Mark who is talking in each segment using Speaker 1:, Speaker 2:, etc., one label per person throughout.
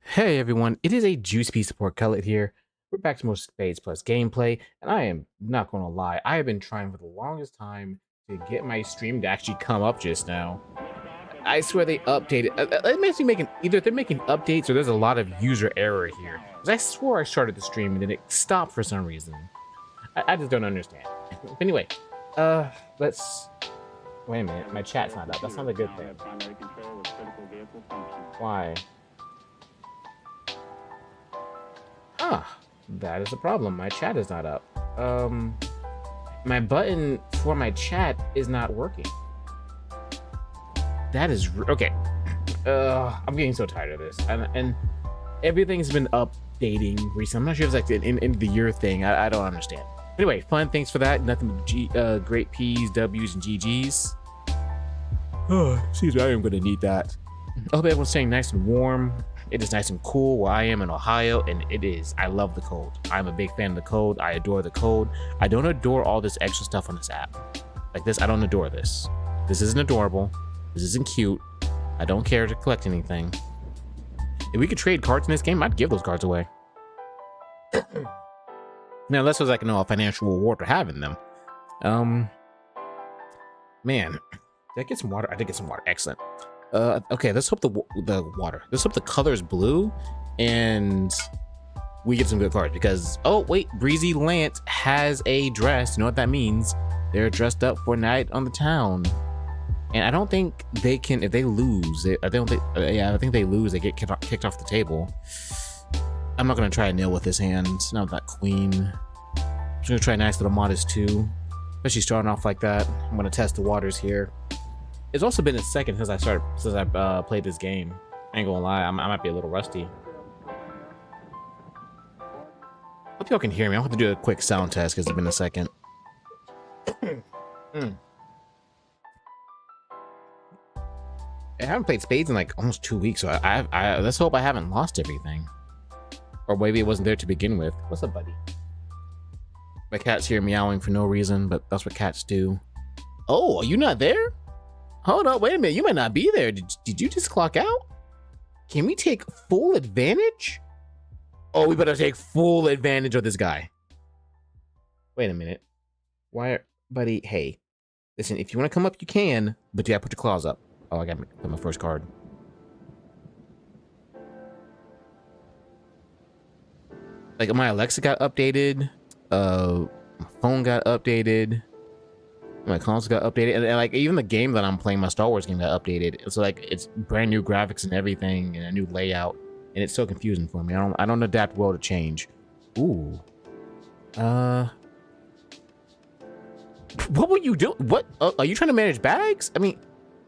Speaker 1: Hey everyone, it is a Juice Pea support Cullet here. We're back to more Spades Plus gameplay, and I am not going to lie, I have been trying for the longest time to get my stream to actually come up just now. I swear they updated. It makes me making either they're making updates or there's a lot of user error here. Because I swore I started the stream and then it stopped for some reason. I just don't understand. But anyway, let's wait a minute. My chat's not up. That's not a good thing. Why? Ah, that is a problem. My chat is not up. My button for my chat is not working. That is okay. I'm getting so tired of this, and everything's been updating recently. I'm not sure if it's like in the year thing. I don't understand. Anyway, fun. Thanks for that. Nothing but great P's, W's, and GG's. Oh, excuse me. I am gonna need that. I hope everyone's staying nice and warm. It is nice and cool where I am in Ohio, and it is. I love the cold. I'm a big fan of the cold. I adore the cold. I don't adore all this extra stuff on this app. Like this, I don't adore this. This isn't adorable. This isn't cute. I don't care to collect anything. If we could trade cards in this game, I'd give those cards away. Now, unless there's like a financial reward for having them. Man, did I get some water? I did get some water. Excellent. Okay, let's hope the water. Let's hope the color is blue, and we get some good cards. Because oh wait, Breezy Lance has a dress. You know what that means? They're dressed up for night on the town, and I don't think they can. If they lose, I don't think. Yeah, I think they lose. They get kicked off the table. I'm not gonna try a nil with this hand. Not with that queen. I'm just gonna try a nice little modest two, especially starting off like that. I'm gonna test the waters here. It's also been a second since I played this game. I ain't gonna lie, I might be a little rusty. Hope y'all can hear me. I'll have to do a quick sound test because it's been a second. I haven't played spades in like almost 2 weeks, so let's hope I haven't lost everything. Or maybe it wasn't there to begin with. What's up, buddy? My cat's here meowing for no reason, but that's what cats do. Oh, are you not there? Hold up, wait a minute. You might not be there. Did you just clock out? Can we take full advantage? Oh, we better take full advantage of this guy. Wait a minute. Why, buddy? Hey, listen, if you want to come up, you can, but you gotta put your claws up. Oh, I got my first card. Like, my Alexa got updated. My phone got updated. My console got updated, and like even the game that I'm playing, my Star Wars game, got updated. It's like it's brand new graphics and everything, and a new layout, and it's so confusing for me. I don't adapt well to change. Ooh. What were you doing? What are you trying to manage bags? I mean,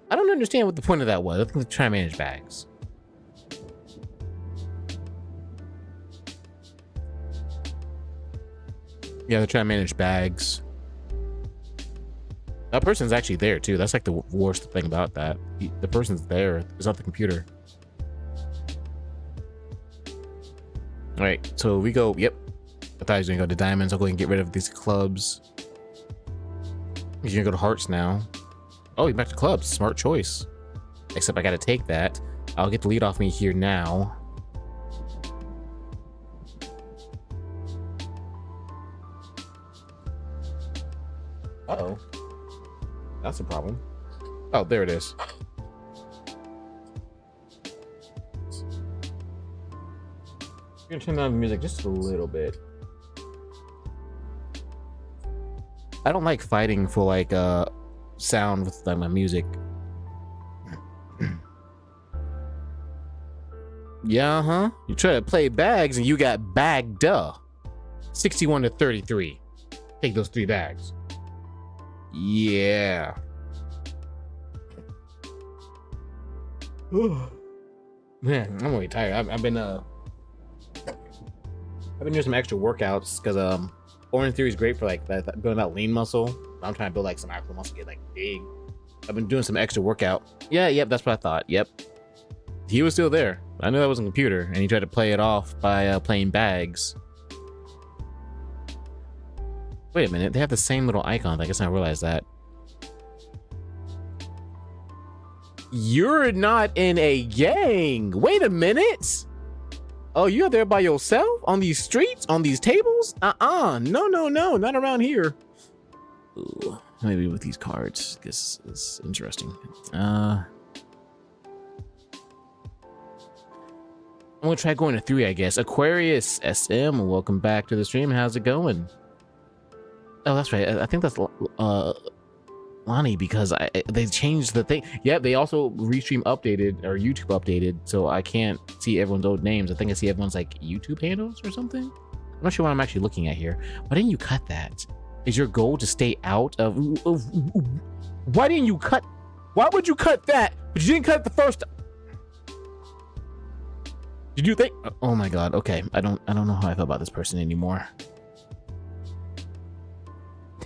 Speaker 1: I don't understand what the point of that was. I think they're trying to manage bags. Yeah, they're trying to manage bags. That person's actually there too. That's like the worst thing about that. The person's there. It's not the computer. All right, so we go. Yep. I thought he was gonna go to diamonds. I'll go and get rid of these clubs. He's gonna go to hearts now. Oh, he's back to clubs. Smart choice. Except I gotta take that. I'll get the lead off me here now. Uh-oh. That's a problem. Oh, there it is. I'm gonna turn down the music just a little bit. I don't like fighting for like sound with like my music. Yeah, huh? You try to play bags and you got bagged, duh. 61 to 33. Take those 3 bags. Yeah. Man, I'm really tired. I've been doing some extra workouts because Orange Theory is great for like building that lean muscle. I'm trying to build like some actual muscle, get like big. I've been doing some extra workout. Yeah, yep, that's what I thought. Yep. He was still there. I knew that was a computer, and he tried to play it off by playing bags. Wait a minute, they have the same little icon. I guess I realized that. You're not in a gang. Wait a minute. Oh, you out there by yourself on these streets, on these tables? No, no, no, not around here. Ooh, maybe with these cards. This is interesting. I'm gonna try going to 3, I guess. Aquarius SM, welcome back to the stream. How's it going? Oh, that's right. I think that's Lonnie, because they changed the thing. Yeah, they also Restream updated, or YouTube updated, so I can't see everyone's old names. I think I see everyone's like YouTube handles or something. I'm not sure what I'm actually looking at here. Why didn't you cut that? Is your goal to stay out of why didn't you cut? Why would you cut that? But you didn't cut it the first time. Did you think? Oh my god. Okay, I don't know how I feel about this person anymore.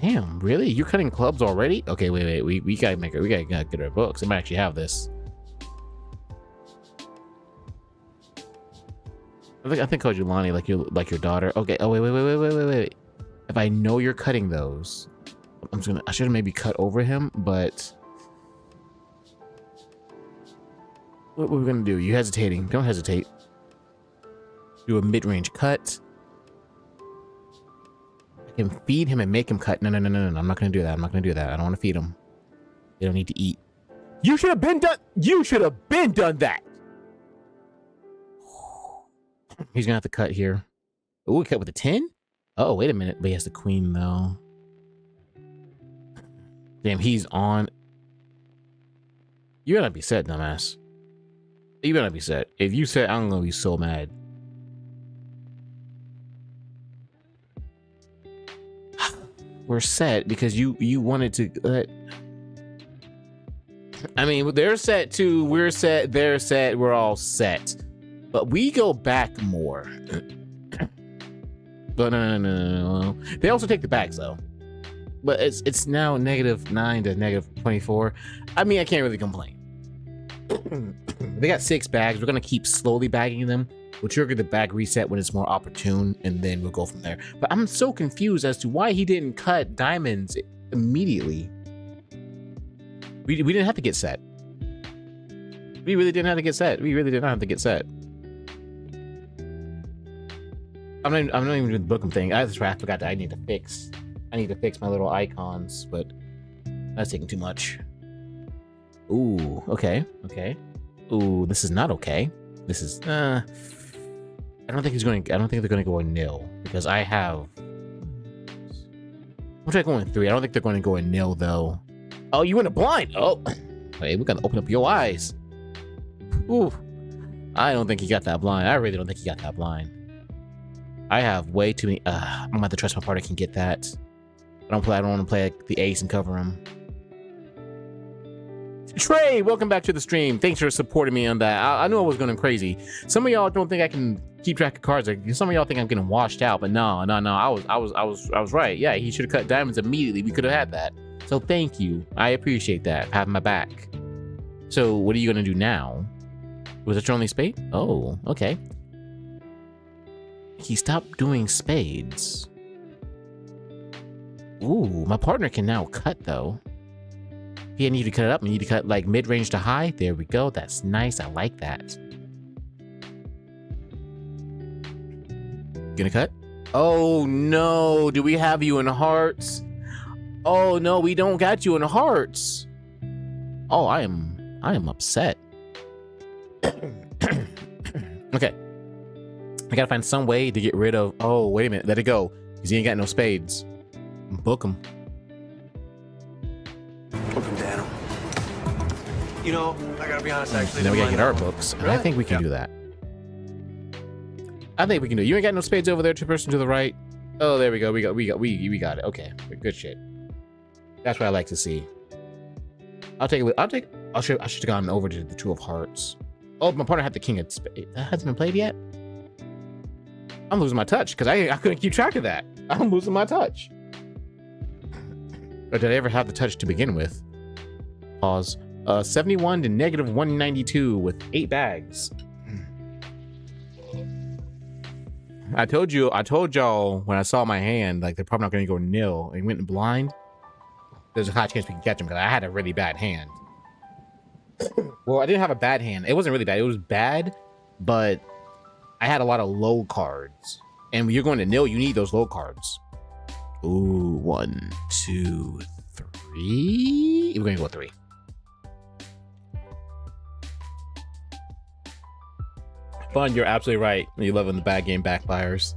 Speaker 1: Damn, really? You're cutting clubs already? Okay, wait. We gotta make it. We gotta get our books. I might actually have this. I think I called you Lonnie, like your daughter. Okay. Oh wait. If I know you're cutting those, I should have maybe cut over him, but what we're gonna do? You hesitating? Don't hesitate. Do a mid-range cut. I can feed him and make him cut. No. I'm not gonna do that. I don't want to feed him. They don't need to eat. You should have been done. You should have been done that. He's gonna have to cut here. Oh, we cut with a 10. Oh, wait a minute. But he has the queen though. Damn, he's on. You better not be set, dumbass. You better not be set. If you said, I'm gonna be so mad. We're set because you wanted to. I mean, they're set too. We're set. They're set. We're all set. But we go back more. But no. They also take the bags though. But it's now -9 to -24. I mean, I can't really complain. They got 6 bags. We're gonna keep slowly bagging them. We'll trigger the bag reset when it's more opportune, and then we'll go from there. But I'm so confused as to why he didn't cut diamonds immediately. We didn't have to get set. We really didn't have to get set. We really did not have to get set. I'm not even doing the bookum thing. That's right. I forgot that I need to fix my little icons, but that's taking too much. Ooh, okay. Ooh, this is not okay. This is I don't think they're gonna go a nil because I have. I'm trying going 3. I don't think they're going to go a nil though. Oh, you went a blind. Oh, hey, we gotta open up your eyes. Ooh, I don't think he got that blind. I really don't think he got that blind. I have way too many. I'm gonna have to trust my partner can get that. I don't want to play the ace and cover him. Trey, welcome back to the stream. Thanks for supporting me on that. I knew I was going crazy. Some of y'all don't think I can keep track of cards. Like, some of y'all think I'm getting washed out, but no. I was right. Yeah, he should have cut diamonds immediately. We could have had that. So thank you. I appreciate that. Having my back. So what are you going to do now? Was that your only spade? Oh, okay. He stopped doing spades. Ooh, my partner can now cut though. He need to cut it up. We need to cut like mid-range to high. There we go. That's nice. I like that. Gonna cut? Oh no. Do we have you in hearts? Oh no, we don't got you in hearts. Oh, I am upset. Okay. I gotta find some way to get rid of. Oh, wait a minute. Let it go. Because he ain't got no spades. Book him.
Speaker 2: Book him, Daniel. You know, I gotta be honest, actually.
Speaker 1: Then we gotta get our books. Really? I think we can do that. I think we can do it. You ain't got no spades over there. 2 person to the right. Oh, there we go. We got it. Okay. Good shit. That's what I like to see. I should have gone over to the 2 of hearts. Oh, my partner had the king of spades. That hasn't been played yet? I'm losing my touch because I couldn't keep track of that. I'm losing my touch. Or did I ever have the touch to begin with? Pause. 71 to -192 with 8 bags. I told y'all when I saw my hand, like they're probably not going to go nil and went blind. There's a high chance we can catch them because I had a really bad hand. Well, I didn't have a bad hand. It wasn't really bad. It was bad, but I had a lot of low cards. And when you're going to nil, you need those low cards. Ooh, 1, 2, 3. We're gonna go 3. Fun, you're absolutely right. You love when the bad game backfires.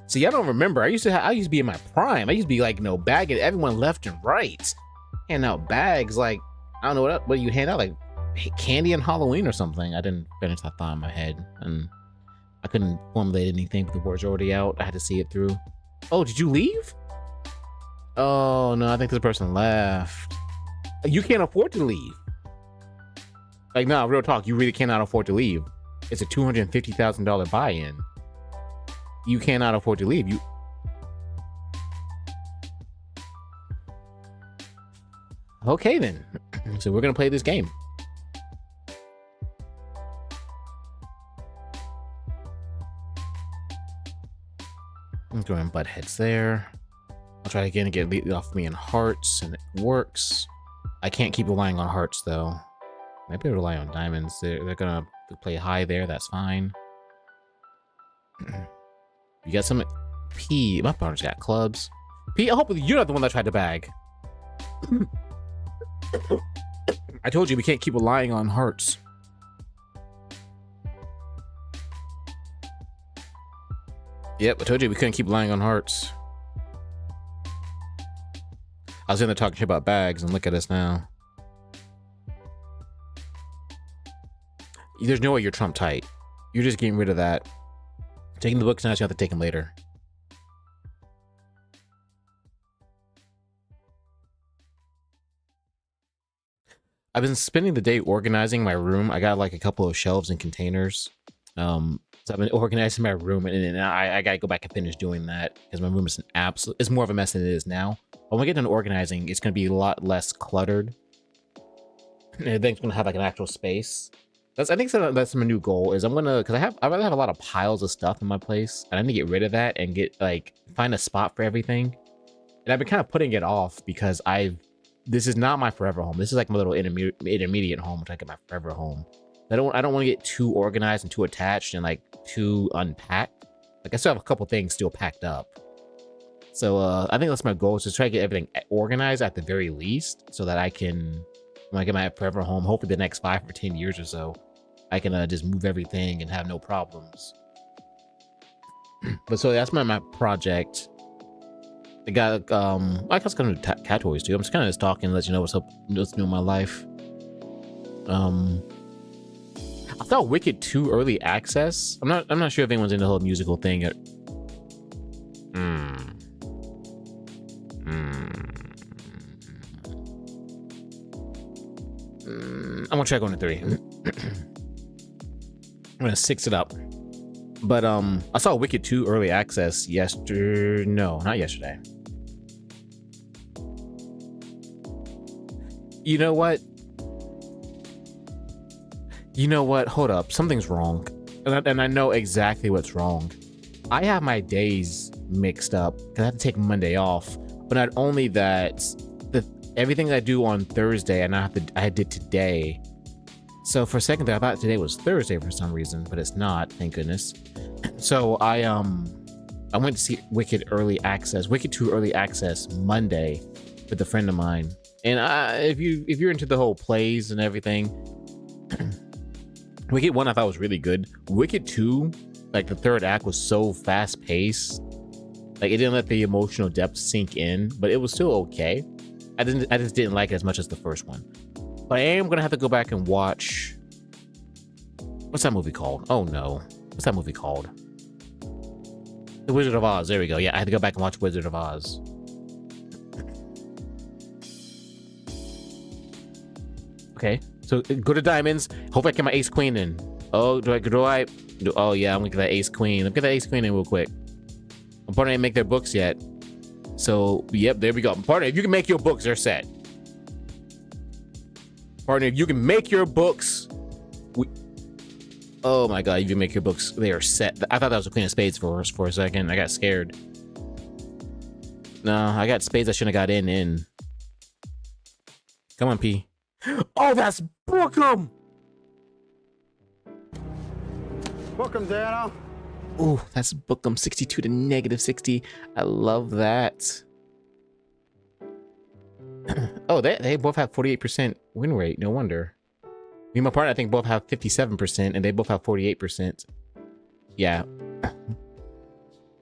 Speaker 1: See, I don't remember. I used to be in my prime. I used to be like, bagging everyone left and right, handing out bags. Like, I don't know what do you hand out, like candy on Halloween or something. I didn't finish that thought in my head, and I couldn't formulate anything. But the word's already out. I had to see it through. Oh, did you leave? Oh no, I think this person left. You can't afford to leave. Like, no, real talk. You really cannot afford to leave. It's a $250,000 buy-in. You cannot afford to leave. Okay then. So we're gonna play this game. I'm throwing butt heads there. I'll try again to get it off me in hearts, and it works. I can't keep relying on hearts though. Maybe I'll rely on diamonds. They're gonna play high there. That's fine. You got some P. My partner's got clubs. P, I hope you're not the one that tried to bag. I told you we can't keep relying on hearts. Yep, I told you we couldn't keep relying on hearts. I was in there talking shit about bags, and look at us now. There's no way you're trump tight. You're just getting rid of that. Taking the books now, so you have to take them later. I've been spending the day organizing my room. I got like a couple of shelves and containers. So I've been organizing my room, and I gotta go back and finish doing that because my room is it's more of a mess than it is now. But when I get done organizing, it's gonna be a lot less cluttered. And then it's gonna have like an actual space. I think that's my new goal. Is I'm gonna, because I'd rather have a lot of piles of stuff in my place, and I need to get rid of that and find a spot for everything. And I've been kind of putting it off because this is not my forever home. This is like my little intermediate home, which I get my forever home. I don't want to get too organized and too attached and like too unpacked. Like I still have a couple things still packed up. So I think that's my goal, is to try to get everything organized at the very least, so that I can, when I get my forever home, hopefully the next 5 or 10 years or so, I can just move everything and have no problems. But so that's my project. I got I guess gonna do cat toys too. I'm just kind of talking, let you know what's up, what's new in my life. I thought Wicked 2 early access. I'm not sure if anyone's into the whole musical thing. I'm gonna try going to 3. I'm gonna 6 it up. But I saw Wicked 2 early access no, not yesterday. You know what? Hold up, something's wrong. And I know exactly what's wrong. I have my days mixed up because I have to take Monday off. But not only that, everything I do on Thursday, and I did today. So for a second there, I thought today was Thursday for some reason, but it's not, thank goodness. So I went to see Wicked 2 early access Monday with a friend of mine. And if you're into the whole plays and everything, Wicked 1 I thought was really good. Wicked 2, like the third act, was so fast paced. Like it didn't let the emotional depth sink in, but it was still okay. I just didn't like it as much as the first one. But I am gonna have to go back and watch. What's that movie called? Oh no. What's that movie called? The Wizard of Oz. There we go. Yeah, I had to go back and watch Wizard of Oz. Okay, so go to diamonds. Hope I get my ace queen in. Oh, oh yeah, I'm gonna get that ace queen. Let me get that ace queen in real quick. My partner didn't make their books yet. So, yep, there we go. Partner, if you can make your books, they're set. Partner, if you can make your books, oh my god, if you make your books, they are set. I thought that was a queen of spades for a second. I got scared. No, I got spades I shouldn't have got in. Come on, P. Oh, that's Brooklyn!
Speaker 3: Book 'em, Dano.
Speaker 1: Ooh, that's Bookham 62 to -60. I love that. Oh, they both have 48% win rate. No wonder. Me and my partner, I think, both have 57%, and they both have 48%. Yeah.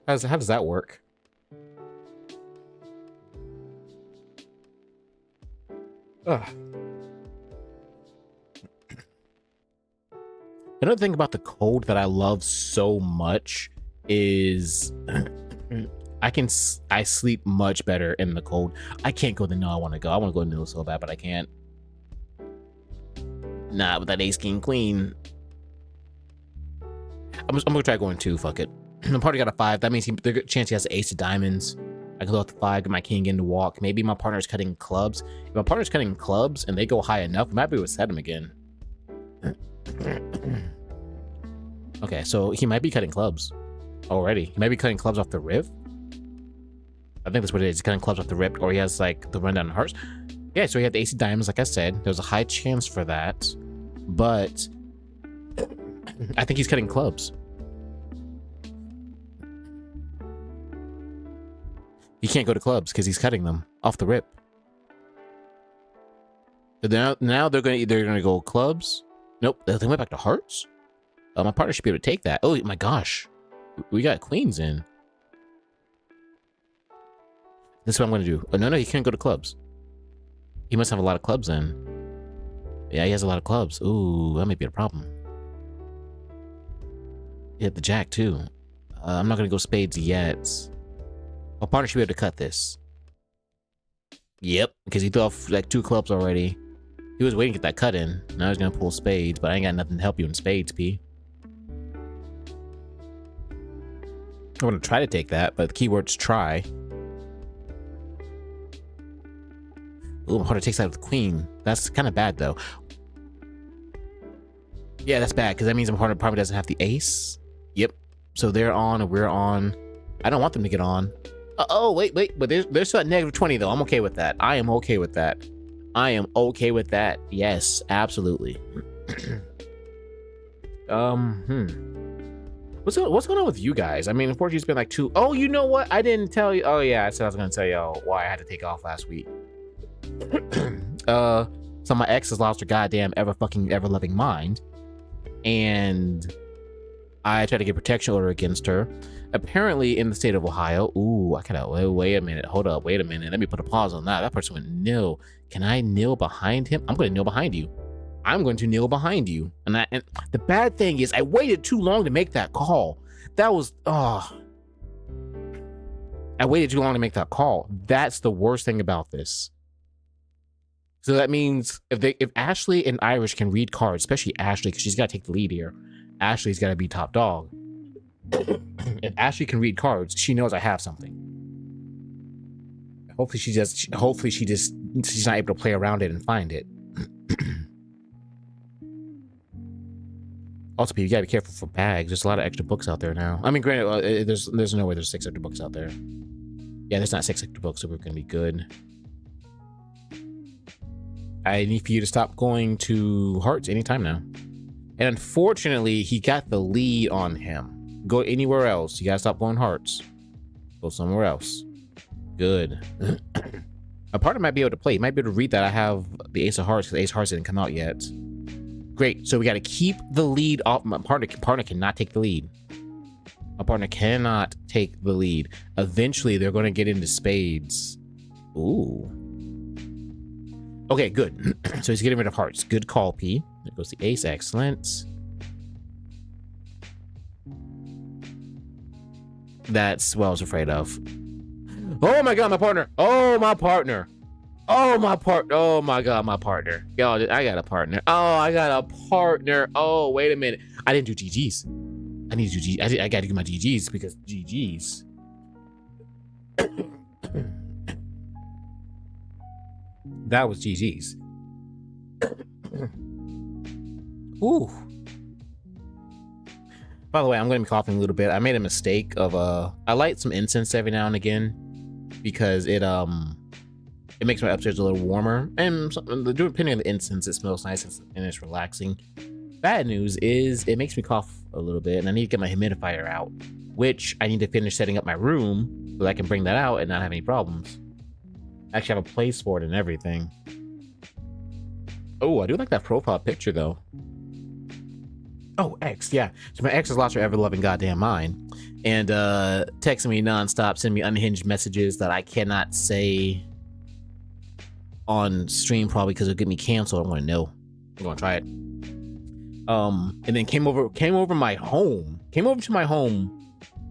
Speaker 1: How does that work? Ugh. Another thing about the cold that I love so much is I sleep much better in the cold. I can't go the Nil I want to go. I want to go to Nil so bad, but I can't. Nah, with that ace king queen. I'm gonna try going 2. Fuck it. My partner got a 5. That means there's a good chance he has an ace of diamonds. I can go out the 5, get my king in to walk. Maybe my partner's cutting clubs. If my partner's cutting clubs and they go high enough, I might be able to set him again. Okay, so he might be cutting clubs already. He might be cutting clubs off the rip. I think that's what it is. He's cutting clubs off the rip, or he has like the rundown hearts. Yeah, so he had the AC diamonds, like I said. There's a high chance for that, but I think he's cutting clubs. He can't go to clubs because he's cutting them off the rip. So now they're gonna go clubs. Nope, they went back to hearts. My partner should be able to take that. Oh my gosh, we got queens in. This is what I'm gonna do. Oh no, he can't go to clubs. He must have a lot of clubs in. Yeah, he has a lot of clubs. Ooh, that might be a problem. He hit the jack too. I'm not gonna go spades yet. My partner should be able to cut this. Yep, because he threw off like 2 clubs already. He was waiting to get that cut in. Now he's gonna pull spades, but I ain't got nothing to help you in spades, P. I'm gonna try to take that, but the keyword's try. Ooh, my partner takes that with the queen. That's kind of bad though. Yeah, that's bad because that means my partner probably doesn't have the ace. Yep. So they're on and we're on. I don't want them to get on. Oh, wait. But there's still at -20 though. I'm okay with that. I am okay with that. I am okay with that. Yes, absolutely. What's going on with you guys? I mean, unfortunately, it's been like 2. Oh, you know what? I didn't tell you. Oh yeah, I said I was gonna tell y'all why I had to take off last week. So my ex has lost her goddamn ever loving mind, and I tried to get protection order against her. Apparently, in the state of Ohio. Ooh, I gotta wait a minute. Hold up, wait a minute. Let me put a pause on that. That person went nil. Can I kneel behind him? I'm going to kneel behind you. I'm going to kneel behind you. And the bad thing is, I waited too long to make that call. That was I waited too long to make that call. That's the worst thing about this. So that means if Ashley and Irish can read cards, especially Ashley, because she's got to take the lead here. Ashley's got to be top dog. If Ashley can read cards, she knows I have something. Hopefully she's not able to play around it and find it. Also, you gotta be careful for bags. There's a lot of extra books out there now. I mean, granted, there's no way there's 6 extra books out there. Yeah, there's not 6 extra books, so we're gonna be good. I need for you to stop going to hearts anytime now. And unfortunately, he got the lead on him. Go anywhere else. You gotta stop going hearts. Go somewhere else. Good. A partner might be able to play. He might be able to read that I have the ace of hearts because ace of hearts didn't come out yet. Great. So we gotta keep the lead off. My partner cannot take the lead. My partner cannot take the lead. Eventually, they're gonna get into spades. Ooh. Okay, good. So he's getting rid of hearts. Good call, P. There goes the ace. Excellent. That's what I was afraid of. Oh my god, my partner. Oh, my partner. Oh, my partner. Oh my god, my partner. Yo, I got a partner. Oh, I got a partner. Oh, wait a minute. I didn't do GGs. I need to do GGs. I gotta do my GGs because GGs. That was GG's. Ooh. By the way, I'm going to be coughing a little bit. I made a mistake of I light some incense every now and again because it makes my upstairs a little warmer, and depending on the incense, it smells nice and it's relaxing. Bad news is it makes me cough a little bit, and I need to get my humidifier out, which I need to finish setting up my room so that I can bring that out and not have any problems. I actually have a place for it and everything. Oh, I do like that profile picture though. Oh, ex, yeah. So my ex has lost her ever-loving goddamn mind, and texting me nonstop, sending me unhinged messages that I cannot say on stream probably because it'll get me canceled. I want to know. I'm gonna try it. And then came over to my home,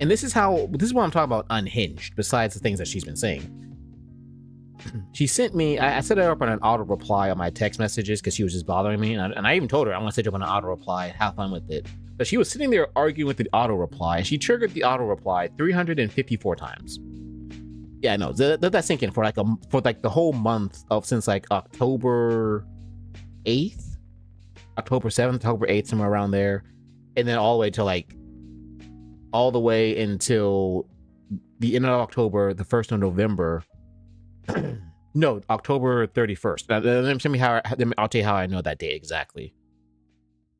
Speaker 1: and this is what I'm talking about unhinged. Besides the things that she's been saying. She sent me, I set her up on an auto reply on my text messages because she was just bothering me. And I even told her I'm going to set you up on an auto reply, have fun with it. But she was sitting there arguing with the auto reply, and she triggered the auto reply 354 times. Yeah, I know. Let that sink in for like the whole month of since like October 8th, October 7th, October 8th, somewhere around there. And then all the way until the end of October, the 1st of November. No, October 31st. I'll tell you how I know that date exactly.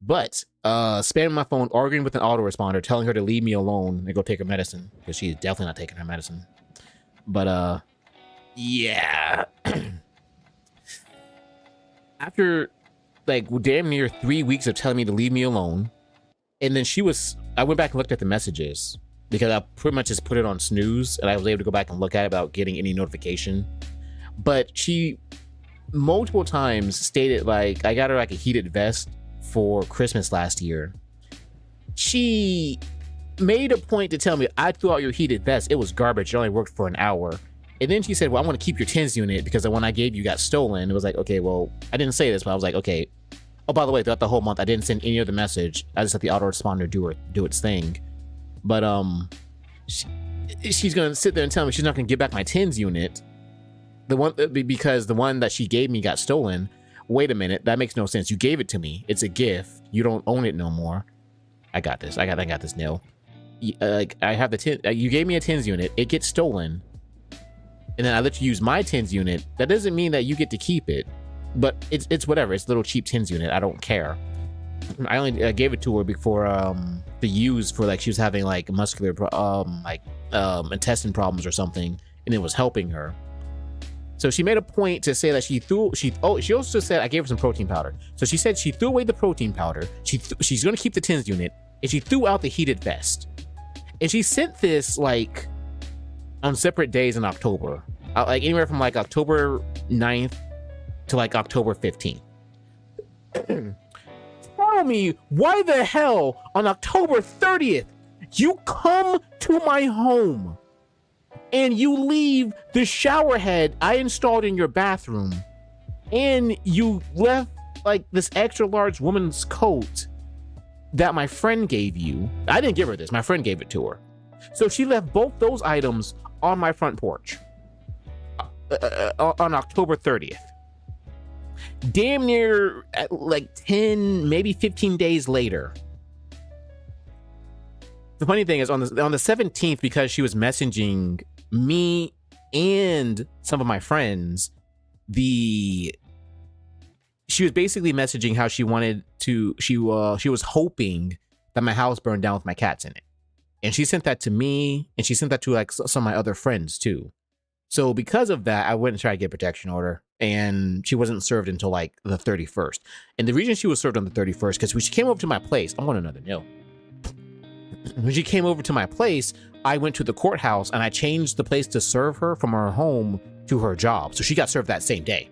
Speaker 1: But spamming my phone, arguing with an autoresponder, telling her to leave me alone and go take her medicine, because she's definitely not taking her medicine. But yeah. After like damn near 3 weeks of telling me to leave me alone, and then I went back and looked at the messages, because I pretty much just put it on snooze, and I was able to go back and look at it without getting any notification. But she multiple times stated, like, I got her like a heated vest for Christmas last year. She made a point to tell me, I threw out your heated vest. It was garbage. It only worked for an hour. And then she said, well, I want to keep your TENS unit because the one I gave you got stolen. It was like, okay, well, I didn't say this, but I was like, okay. Oh, by the way, throughout the whole month, I didn't send any other message. I just let the autoresponder do its thing. But she's gonna sit there and tell me she's not gonna give back my TENS unit, because the one that she gave me got stolen. Wait a minute, that makes no sense. You gave it to me. It's a gift. You don't own it no more. I got this. I got this. No, like I have the TENS. You gave me a TENS unit. It gets stolen, and then I let you use my TENS unit. That doesn't mean that you get to keep it. But it's whatever. It's a little cheap TENS unit. I don't care. I only gave it to her before to use for like she was having like muscular intestine problems or something, and it was helping her. So she made a point to say that she also said I gave her some protein powder. So she said she threw away the protein powder. She's going to keep the TENS unit, and she threw out the heated vest. And she sent this like on separate days in October, like anywhere from like October 9th to like October 15th. Tell me why the hell on October 30th you come to my home and you leave the shower head I installed in your bathroom, and you left like this extra large woman's coat that my friend gave you. I didn't give her this. My friend gave it to her. So she left both those items on my front porch on October 30th. Damn near like 10, maybe 15 days later. The funny thing is on the 17th, because she was messaging me and some of my friends, she was basically messaging how she was hoping that my house burned down with my cats in it. And she sent that to me, and she sent that to like some of my other friends too. So because of that, I went and tried to get a protection order, and she wasn't served until like the 31st. And the reason she was served on the 31st, because when she came over to my place, I want another no. When she came over to my place, I went to the courthouse and I changed the place to serve her from her home to her job. So she got served that same day.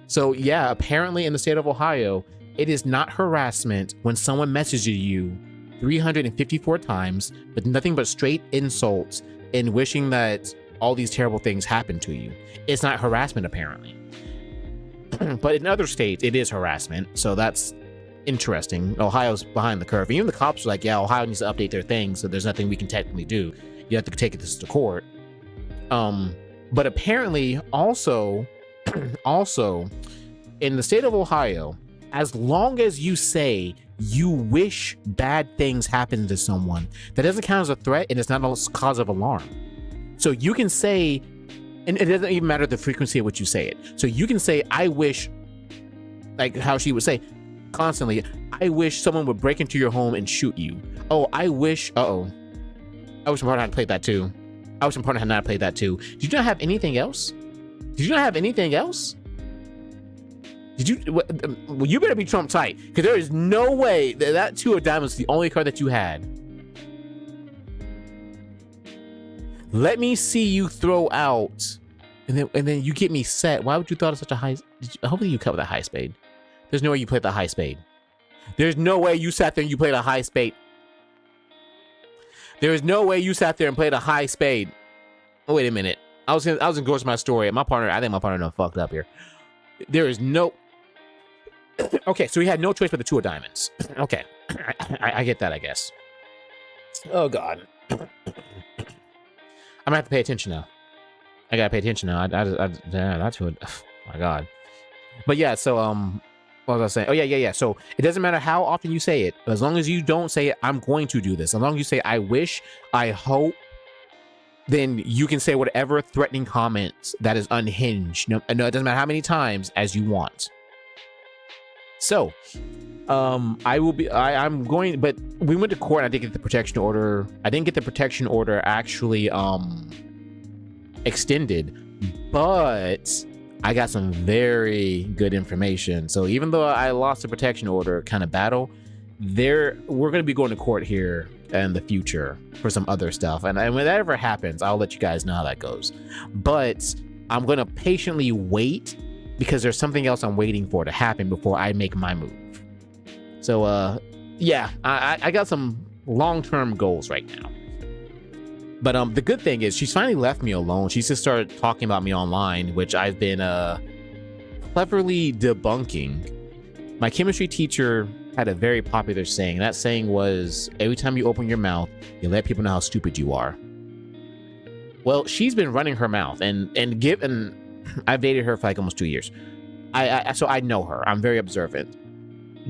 Speaker 1: So yeah, apparently in the state of Ohio, it is not harassment when someone messages you 354 times with nothing but straight insults and wishing that all these terrible things happen to you. It's not harassment, apparently. But in other states, it is harassment. So that's interesting. Ohio's behind the curve. Even the cops are like, yeah, Ohio needs to update their things, so there's nothing we can technically do. You have to take this to court. But apparently also in the state of Ohio, as long as you say you wish bad things happen to someone, that doesn't count as a threat, and it's not a cause of alarm. So you can say, and it doesn't even matter the frequency at which you say it. So you can say, I wish, like how she would say, constantly. I wish someone would break into your home and shoot you. Oh, I wish. I wish my partner had played that too. I wish my partner had not played that too. Did you not have anything else? Did you not have anything else? Did you? Well, you better be Trump tight, because there is no way that two of diamonds is the only card that you had. Let me see you throw out, and then you get me set. Why would you throw out such a high? Hopefully you cut with a high spade. There's no way you played the high spade. There's no way you sat there and you played a high spade. There is no way you sat there and played a high spade. Oh, wait a minute. I was engrossing my story. My partner, I think my partner done fucked up here. There is no. Okay, so he had no choice but the two of diamonds. Okay, I get that, I guess. Oh God, I'm gonna have to pay attention now. I gotta pay attention now. That's what. Oh my God. But yeah, so what was I saying? Oh yeah. So it doesn't matter how often you say it, as long as you don't say it, I'm going to do this. As long as you say I wish, I hope, then you can say whatever threatening comments that is unhinged. No, it doesn't matter how many times as you want. So, I'm going, but we went to court and I did get the protection order. I didn't get the protection order actually, extended, but I got some very good information. So even though I lost the protection order kind of battle, we're going to be going to court here in the future for some other stuff. And when that ever happens, I'll let you guys know how that goes. But I'm going to patiently wait, because there's something else I'm waiting for to happen before I make my move. So, yeah, I got some long-term goals right now. But the good thing is she's finally left me alone. She's just started talking about me online, which I've been cleverly debunking. My chemistry teacher had a very popular saying. That saying was, every time you open your mouth, you let people know how stupid you are. Well, she's been running her mouth, and I've dated her for like almost 2 years. So I know her. I'm very observant.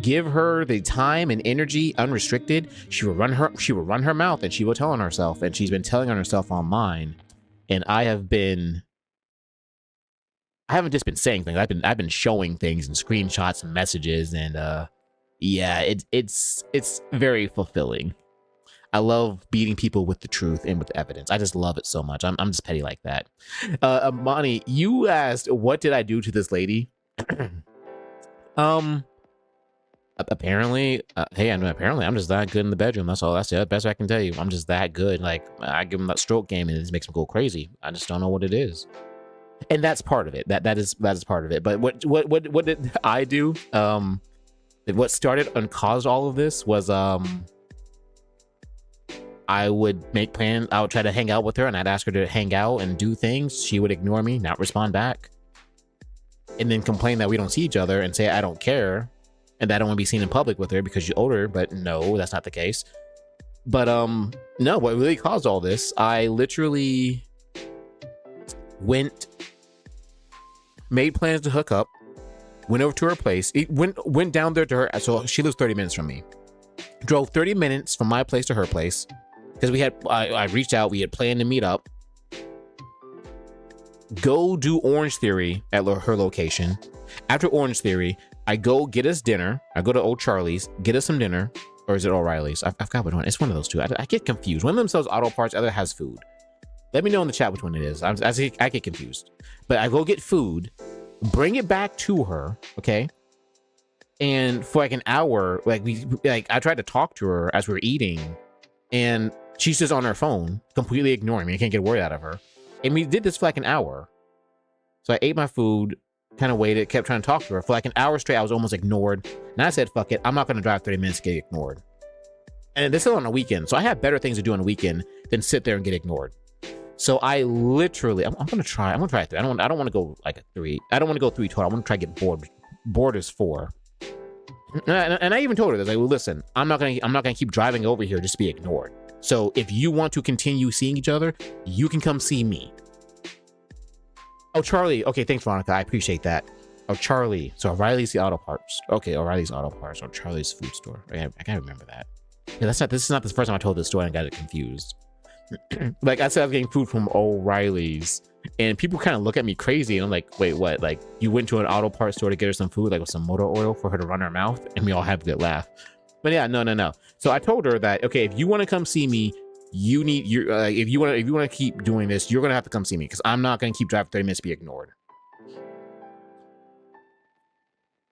Speaker 1: Give her the time and energy unrestricted, she will run her mouth, and she will tell on herself, and she's been telling on herself online. And I haven't just been saying things. I've been showing things and screenshots and messages, and yeah, it's very fulfilling. I love beating people with the truth and with evidence. I just love it so much. I'm just petty like that. Amani, you asked, what did I do to this lady? Apparently, apparently I'm just that good in the bedroom. That's all. That's the best I can tell you. I'm just that good. Like, I give him that stroke game and it just makes him go crazy. I just don't know what it is. And that's part of it. That is part of it. But what did I do? What started and caused all of this was I would make plans. I would try to hang out with her, and I'd ask her to hang out and do things. She would ignore me, not respond back, and then complain that we don't see each other and say I don't care and that I don't want to be seen in public with her because she's older. But no, that's not the case. But no, what really caused all this, I literally made plans to hook up, went over to her place, went down there to her. So she lives 30 minutes from me. Drove 30 minutes from my place to her place, because I reached out, we had planned to meet up, go do Orange Theory at her location. After Orange Theory, I go get us dinner. I go to Old Charlie's, get us some dinner, or is it O'Reilly's? I forgot which one. It's one of those two. I get confused. One of them sells auto parts, the other has food. Let me know in the chat which one it is. I get confused. But I go get food, bring it back to her, okay? And for like an hour, I tried to talk to her as we were eating, and she's just on her phone, completely ignoring me. I can't get a word out of her. And we did this for like an hour. So I ate my food, kind of waited, kept trying to talk to her. For like an hour straight, I was almost ignored. And I said, fuck it, I'm not going to drive 30 minutes to get ignored. And this is on a weekend, so I have better things to do on a weekend than sit there and get ignored. So I literally, I'm going to try a 3. I don't want to go like a 3. I don't want to go 3 total. I want to try to get bored. Bored is 4. And I even told her this, like, well, listen, I'm not gonna keep driving over here just to be ignored. So if you want to continue seeing each other, you can come see me. Oh, Charlie. Okay, thanks, Veronica. I appreciate that. Oh, Charlie. So O'Reilly's the auto parts. Okay, O'Reilly's auto parts or Charlie's food store. I gotta remember that. Yeah, this is not the first time I told this story and I got it confused. Like I said, I was getting food from O'Reilly's, and people kind of look at me crazy, and I'm like, wait, what? Like you went to an auto parts store to get her some food, like with some motor oil for her to run her mouth, and we all have a good laugh. But yeah, no. So I told her that, okay, if you want to come see me, you need your if you want to keep doing this, you're gonna have to come see me, because I'm not gonna keep driving 30 minutes to be ignored.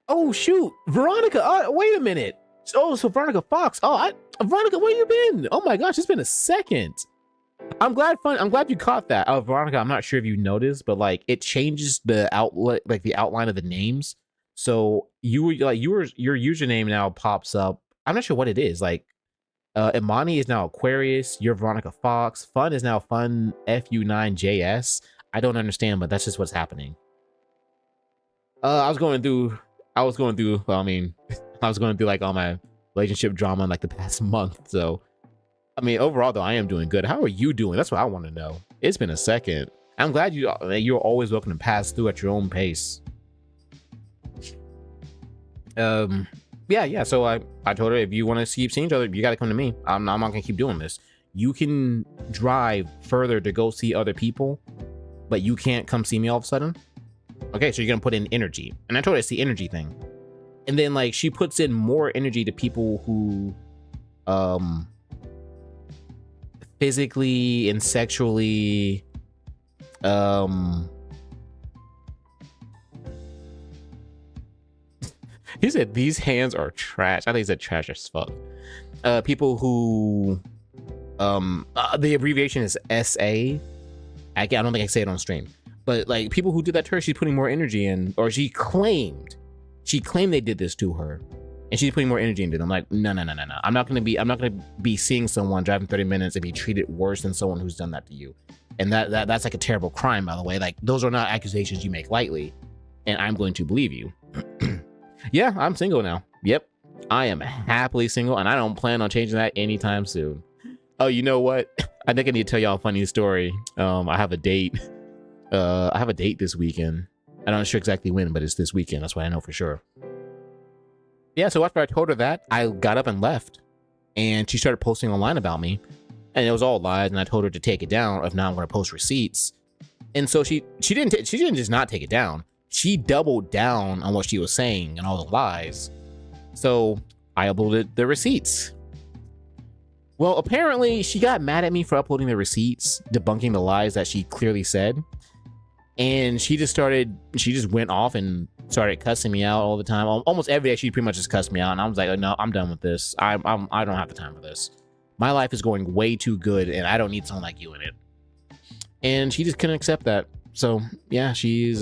Speaker 1: Oh shoot, Veronica! Wait a minute. Oh, so Veronica Fox. Oh, Veronica, where you been? Oh my gosh, it's been a second. I'm glad you caught that. Oh, Veronica, I'm not sure if you noticed, but like it changes the outlet, like the outline of the names. So your username now pops up. I'm not sure what it is. Like Imani is now Aquarius. You're Veronica Fox. Fun is now Fun FU9JS. I don't understand, but that's just what's happening. I was going through well, I mean, I was going through like all my relationship drama in like the past month. So, I mean, overall though, I am doing good. How are you doing? That's what I want to know. It's been a second. I'm glad you're always welcome to pass through at your own pace. Yeah. So I told her, if you want to keep seeing each other, you got to come to me. I'm not gonna keep doing this. You can drive further to go see other people, but you can't come see me all of a sudden. Okay, so you're gonna put in energy, and I told her it's the energy thing. And then like she puts in more energy to people who physically and sexually he said these hands are trash. I think he said trash as fuck. People who the abbreviation is SA. I don't think I can say it on stream, but like people who did that to her, she's putting more energy in, or she claimed they did this to her, and she's putting more energy into them. Like, no. I'm not gonna be seeing someone driving 30 minutes and be treated worse than someone who's done that to you. And that's like a terrible crime, by the way. Like, those are not accusations you make lightly, and I'm going to believe you. Yeah, I'm single now. Yep, I am happily single, and I don't plan on changing that anytime soon. Oh, you know what? I think I need to tell y'all a funny story. I have a date. I have a date this weekend. I'm not sure exactly when, but it's this weekend. That's what I know for sure. Yeah, so after I told her that, I got up and left, and she started posting online about me, and it was all lies. And I told her to take it down. If not, I'm going to post receipts. And so she didn't just not take it down. She doubled down on what she was saying and all the lies. So I uploaded the receipts. Well, apparently she got mad at me for uploading the receipts, debunking the lies that she clearly said. And she just went off and started cussing me out all the time. Almost every day she pretty much just cussed me out. And I was like, no, I'm done with this. I don't have the time for this. My life is going way too good, and I don't need someone like you in it. And she just couldn't accept that. So yeah, she's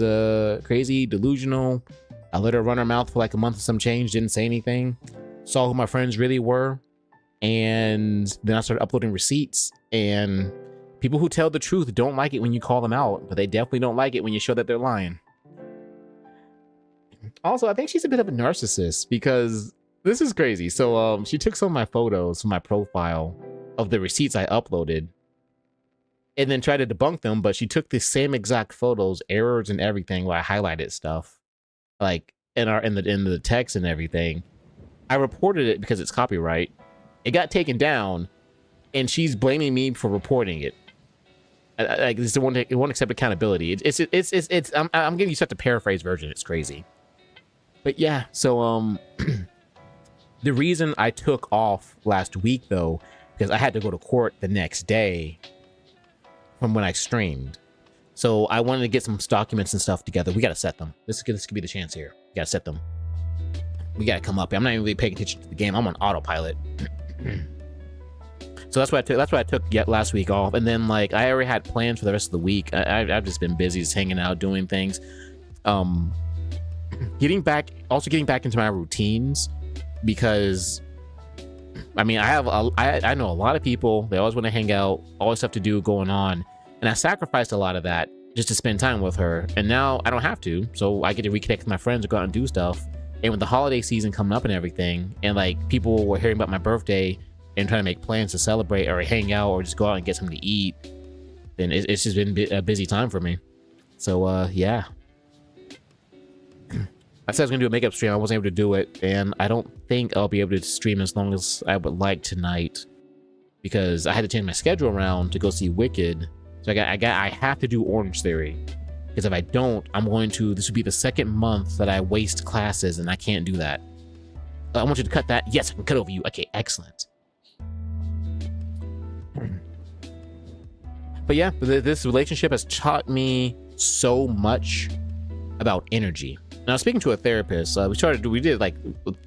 Speaker 1: crazy, delusional. I let her run her mouth for like a month or some change, didn't say anything. Saw who my friends really were. And then I started uploading receipts, and people who tell the truth don't like it when you call them out, but they definitely don't like it when you show that they're lying. Also, I think she's a bit of a narcissist, because this is crazy. So she took some of my photos from my profile of the receipts I uploaded and then tried to debunk them, but she took the same exact photos, errors and everything, where I highlighted stuff like in the text and everything. I reported it because it's copyright. It got taken down, and she's blaming me for reporting it. Like, it won't accept accountability. I'm giving you such a paraphrase version. It's crazy. But yeah, so the reason I took off last week though, because I had to go to court the next day from when I streamed. So I wanted to get some documents and stuff together. We gotta set them. This could be the chance here. We gotta set them. We gotta come up here. I'm not even really paying attention to the game. I'm on autopilot. So that's what I took last week off. And then like I already had plans for the rest of the week. I've just been busy, just hanging out, doing things. Getting back into my routines, because I mean I know a lot of people. They always want to hang out, always stuff to do going on, and I sacrificed a lot of that just to spend time with her. And now I don't have to, so I get to reconnect with my friends and go out and do stuff. And with the holiday season coming up and everything, and like people were hearing about my birthday and trying to make plans to celebrate or hang out or just go out and get something to eat, then it's just been a busy time for me. So yeah. I said I was gonna do a makeup stream. I wasn't able to do it, and I don't think I'll be able to stream as long as I would like tonight, because I had to change my schedule around to go see Wicked. So I have to do Orange Theory, because if I don't, this would be the second month that I waste classes, and I can't do that. I want you to cut that. Yes, I can cut over you. Okay, excellent. But yeah, this relationship has taught me so much about energy. Now, speaking to a therapist, we did like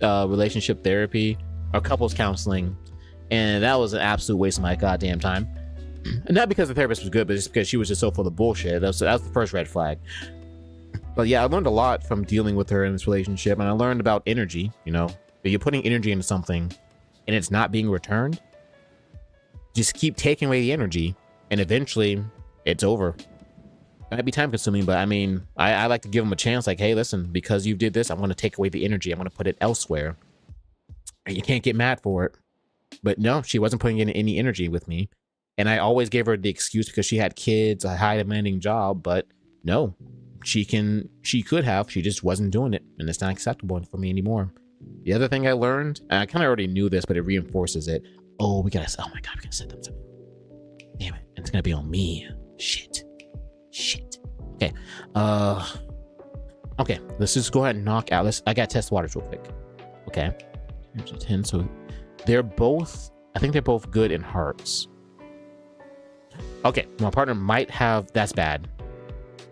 Speaker 1: relationship therapy or couples counseling, and that was an absolute waste of my goddamn time. And not because the therapist was good, but just because she was just so full of bullshit. That was the first red flag. But yeah, I learned a lot from dealing with her in this relationship, and I learned about energy. You know, if you're putting energy into something and it's not being returned, just keep taking away the energy, and eventually it's over. It might be time consuming, but I mean, I like to give them a chance. Like, hey, listen, because you did this, I'm going to take away the energy. I'm going to put it elsewhere. And you can't get mad for it. But no, she wasn't putting in any energy with me. And I always gave her the excuse because she had kids, a high demanding job, but no, she could have, she just wasn't doing it. And it's not acceptable for me anymore. The other thing I learned, and I kind of already knew this, but it reinforces it. Oh my God, we gotta set them. Damn it. It's going to be on me. Shit. Okay. Okay. Let's just go ahead and knock out. I got to test waters real quick. Okay. Here's a 10. So I think they're both good in hearts. Okay, my partner might have... That's bad.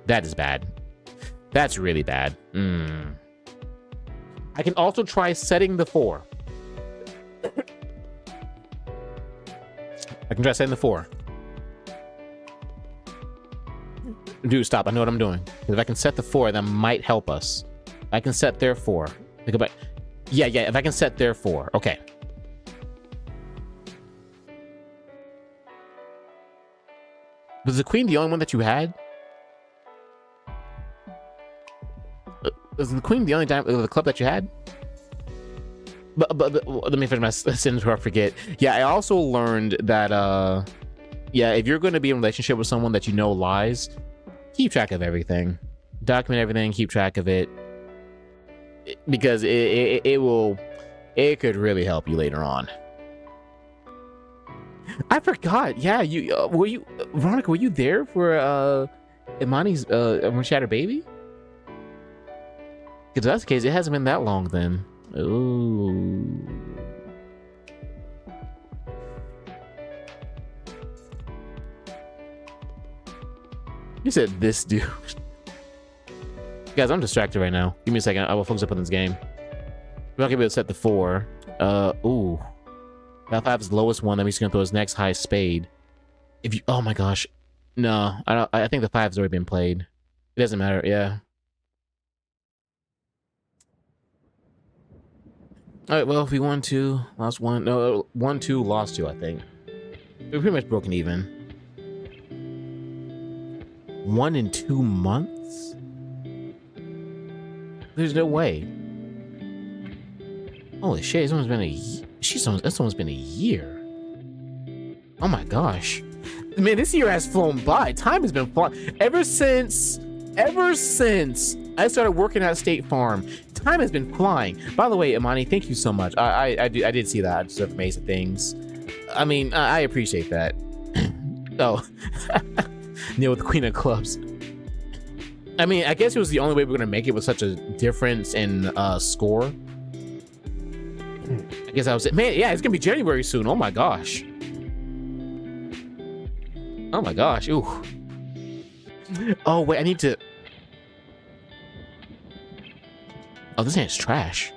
Speaker 1: That is bad. That's really bad. I can also try setting the 4. I can try setting the 4. Dude, stop. I know what I'm doing. If I can set the 4, that might help us. I can set their 4. Think about... Yeah, if I can set their 4. Okay. Was the queen the only one that you had? Was the queen the only the club that you had? But let me finish my sentence before I forget. Yeah, I also learned that yeah, if you're going to be in a relationship with someone that you know lies, keep track of everything. Document everything. Keep track of it, because it could really help you later on. I forgot. Yeah, Veronica, were you there for Imani's when she had her baby? If that's the case, it hasn't been that long then. Ooh. You said this dude. Guys, I'm distracted right now. Give me a second. I will focus up on this game. We're not gonna be able to set the 4. Ooh. That 5 is the lowest one. That means he's gonna throw his next highest spade. Oh my gosh. No, I think the 5's already been played. It doesn't matter. Yeah. All right. Well, if we won 2, lost 1. No, 1, 2, lost 2. I think we're pretty much broken even. 1 in 2 months. There's no way. Holy shit! It's almost been it's almost been a year. Oh my gosh, man! This year has flown by. Time has been flying ever since I started working at State Farm. Time has been flying. By the way, Imani, thank you so much. I did see that. Just amazing things. I mean, I appreciate that. Oh, Neil with the Queen of Clubs. I mean, I guess it was the only way we're gonna make it with such a difference in score. I guess I was... Man, yeah, it's gonna be January soon. Oh my gosh. Oh my gosh. Ooh. Oh, wait, I need to... Oh, this hand's trash.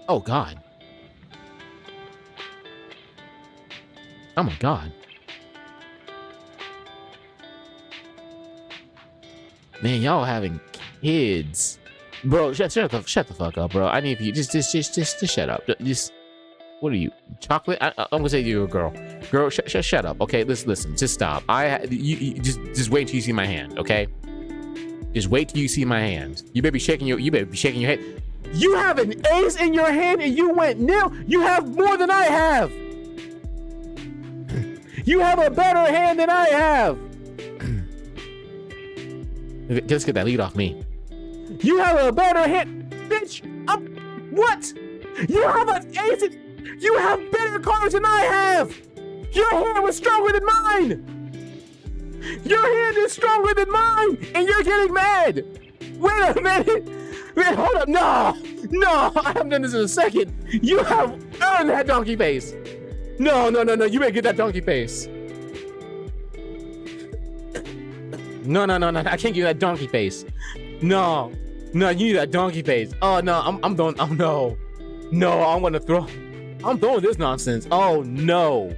Speaker 1: Oh, God. Oh my God. Man, y'all having kids. Bro, shut the fuck up, bro. I need you just shut up. Just, what are you, chocolate? I'm gonna say you're a girl. Girl, shut up. Okay, listen. Just stop. You just wait till you see my hand. Okay, just wait till you see my hand. You better be shaking your head. You have an ace in your hand and you went nil. You have more than I have. You have a better hand than I have. Let's get that lead off me. You have a better hand, bitch. What? You have an ace. You have better cards than I have! Your hand was stronger than mine! Your hand is stronger than mine! And you're getting mad! Wait a minute! Wait, hold up, no! No, I haven't done this in a second! You have earned that donkey face! No, you better get that donkey face! No, I can't give you that donkey face. No, you need that donkey face. Oh no, I'm throwing, oh no. No, I'm throwing this nonsense. Oh no.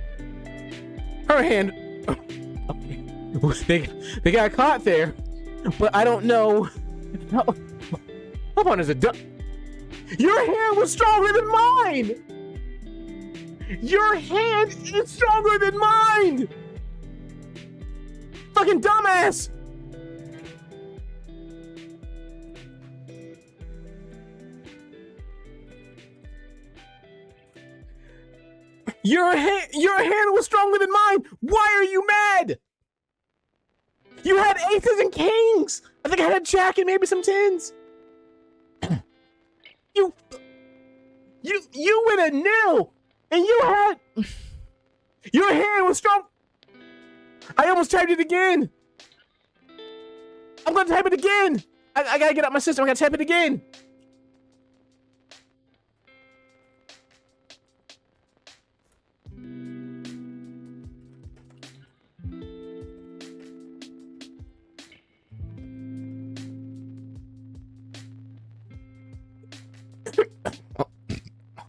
Speaker 1: Her hand, they got caught there, but I don't know. How on is it done? Your hand was stronger than mine. Your hand is stronger than mine. Fucking dumbass. Your hand was stronger than mine. Why are you mad? You had aces and kings. I think I had a jack and maybe some tens. You went a nil, and you had your hand was strong. I almost typed it again. I'm gonna type it again. I gotta get out my system. I gotta type it again.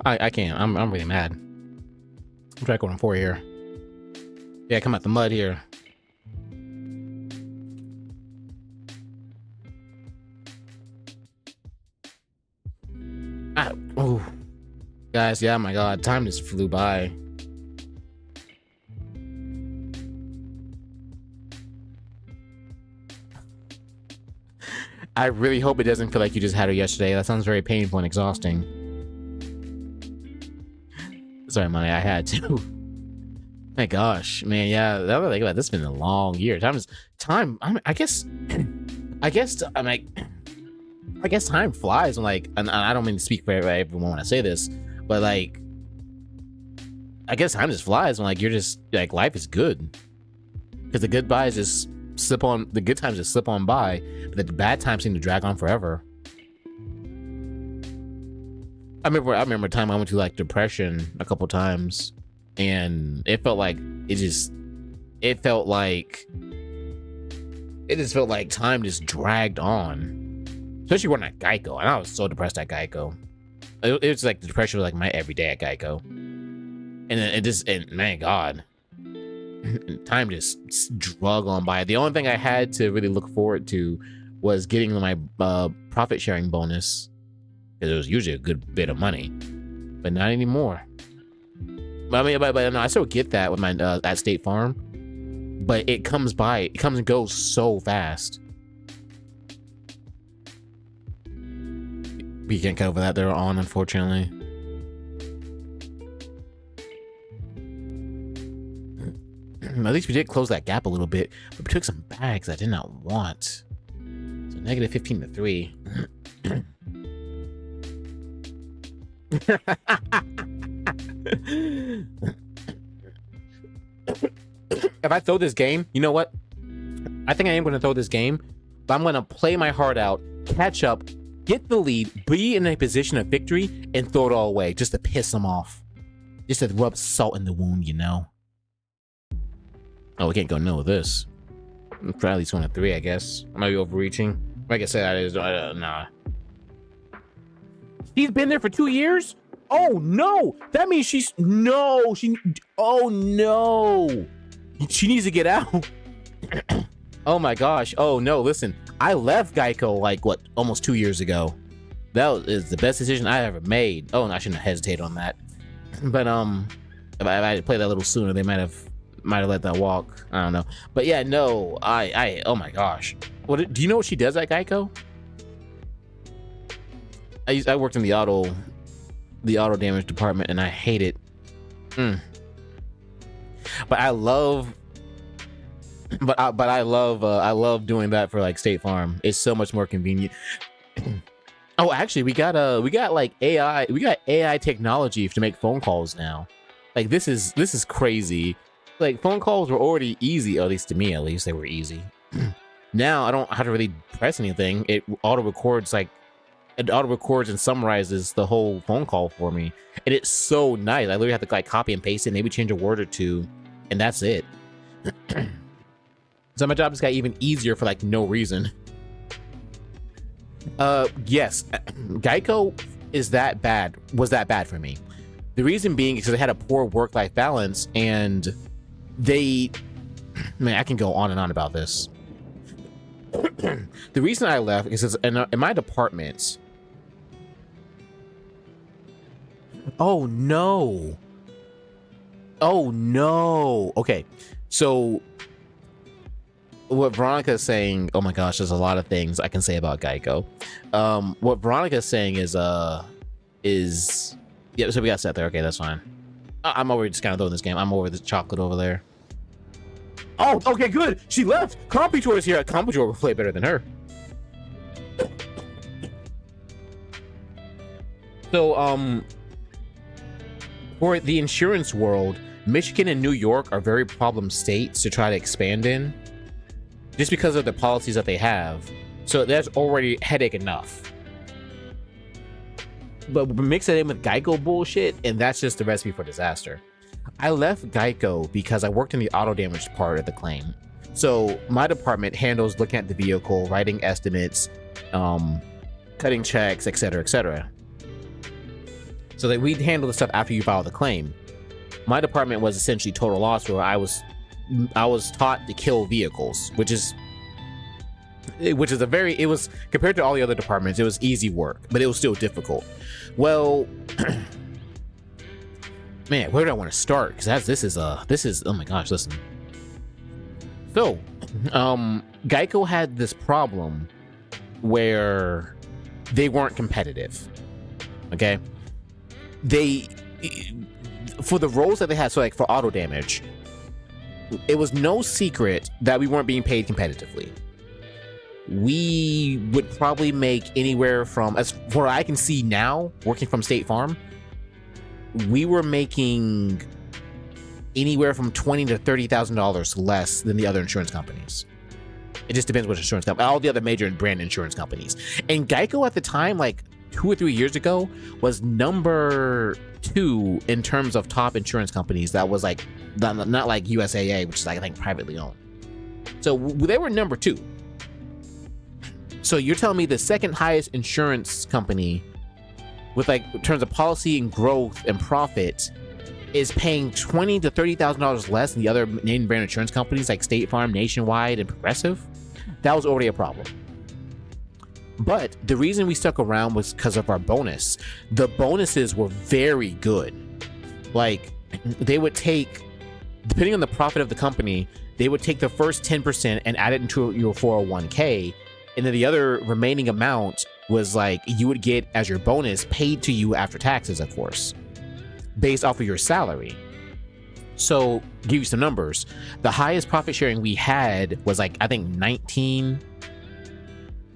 Speaker 1: I can't. I'm really mad. I'm trying to go on 4 here. Yeah, come out the mud here. Oh, guys, yeah, my God, time just flew by. I really hope it doesn't feel like you just had her yesterday. That sounds very painful and exhausting. Sorry, Money, I had to. My gosh, man, yeah. That was like, this has been a long year. I guess time flies when, like, and I don't mean to speak for everyone when I say this, but like, I guess time just flies when, like, you're just like, life is good, because the good times just slip on by, but the bad times seem to drag on forever. I remember a time I went through like depression a couple times, and it felt like it felt like time just dragged on, especially when at Geico. And I was so depressed at Geico. It was like the depression was like my everyday at Geico, and man, God, time just drug on by. The only thing I had to really look forward to was getting my profit sharing bonus. It was usually a good bit of money, but not anymore. But I mean, but no, I still get that with my at State Farm, but it comes and goes so fast. We can't get over that. They're on, unfortunately. At least we did close that gap a little bit, but we took some bags I did not want. So negative 15 to 3. If I throw this game, you know what? I think I am going to throw this game, but I'm going to play my heart out, catch up, get the lead, be in a position of victory, and throw it all away just to piss them off. Just to rub salt in the wound, you know? Oh, we can't go no with this. Probably at least 1 of 3, I guess. I might be overreaching. Like I said, nah. She's been there for 2 years? Oh no! That means oh no! She needs to get out. Oh my gosh. Oh no, listen. I left Geico like, what, almost 2 years ago. That is the best decision I ever made. Oh, and I shouldn't hesitate on that. But if I had played that a little sooner, they might have let that walk. I don't know. But yeah, no, oh my gosh. Do you know what she does at Geico? I worked in the auto damage department, and I hate it. But I love doing that for like State Farm. It's so much more convenient. Oh, actually, we got like AI. We got AI technology to make phone calls now. Like this is crazy. Like phone calls were already easy, or at least to me, at least they were easy. Now I don't have to really press anything. It auto records and summarizes the whole phone call for me, and it's so nice. I literally have to like copy and paste it, maybe change a word or two, and that's it. So my job just got even easier for like no reason. Yes, Geico was that bad for me. The reason being is because they had a poor work-life balance, and man, I can go on and on about this. The reason I left is in my department. Oh no. Okay, so what Veronica is saying, oh my gosh, there's a lot of things I can say about Geico. What Veronica is saying is yeah, so we got set there. Okay, that's fine. I'm over just kind of throwing this game. I'm over this chocolate over there. Oh, okay, good. She left. Computor is here. Computor will play better than her. So, for the insurance world, Michigan and New York are very problem states to try to expand in, just because of the policies that they have. So that's already headache enough. But mix it in with Geico bullshit, and that's just the recipe for disaster. I left Geico because I worked in the auto damage part of the claim. So my department handles looking at the vehicle, writing estimates, cutting checks, etc., etc. So that we'd handle the stuff after you file the claim. My department was essentially total loss, where I was taught to kill vehicles, which is it was, compared to all the other departments, it was easy work, but it was still difficult. Well, man, where do I want to start? Because this is oh my gosh, listen. So, Geico had this problem where they weren't competitive. Okay, for the roles that they had, so like for auto damage, it was no secret that we weren't being paid competitively. We would probably make anywhere from, as far I can see now, working from State Farm, we were making anywhere from $20,000 to $30,000 less than the other insurance companies. It just depends which insurance company, all the other major brand insurance companies. And Geico at the time, like 2 or 3 years ago, was number 2 in terms of top insurance companies. That was like not like USAA, which is I think privately owned. So they were number 2. So you're telling me the second highest insurance company with like in terms of policy and growth and profit is paying $20,000 to $30,000 less than the other name brand insurance companies like State Farm, Nationwide, and Progressive? That was already a problem. But the reason we stuck around was because of our bonus. The bonuses were very good. Like, they would take, depending on the profit of the company, they would take the first 10% and add it into your 401k, and then the other remaining amount was like you would get as your bonus paid to you after taxes, of course, based off of your salary. So, give you some numbers. The highest profit sharing we had was like, I think 19.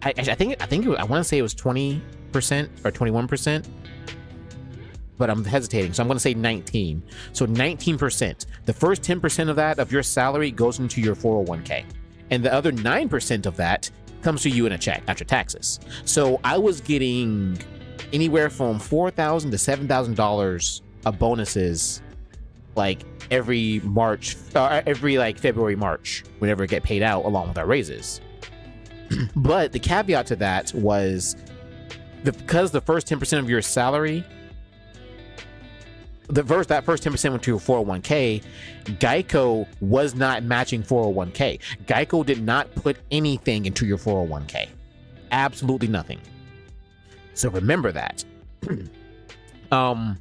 Speaker 1: I think I want to say it was 20% or 21%, but I'm hesitating, so I'm going to say 19. So 19%. The first 10% of that of your salary goes into your 401k, and the other 9% of that comes to you in a check after taxes. So I was getting anywhere from $4,000 to $7,000 of bonuses, like every March, every like February, March, whenever it get paid out, along with our raises. But the caveat to that was because the first 10% of your salary, that first 10% went to your 401k, Geico was not matching 401k. Geico did not put anything into your 401k. Absolutely nothing. So remember that. The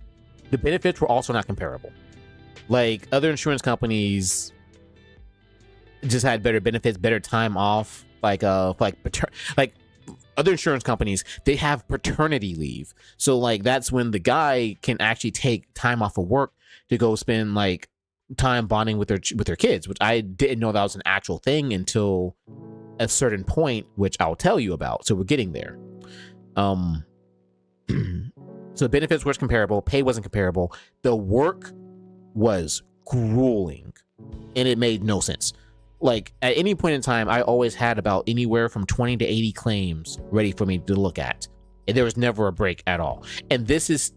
Speaker 1: benefits were also not comparable. Like other insurance companies just had better benefits, better time off. Like other insurance companies, they have paternity leave. So like that's when the guy can actually take time off of work to go spend like time bonding with their kids, which I didn't know that was an actual thing until a certain point, which I'll tell you about. So we're getting there. So the benefits was comparable, pay wasn't comparable, the work was grueling, and it made no sense. Like at any point in time, I always had about anywhere from 20 to 80 claims ready for me to look at. And there was never a break at all. And this is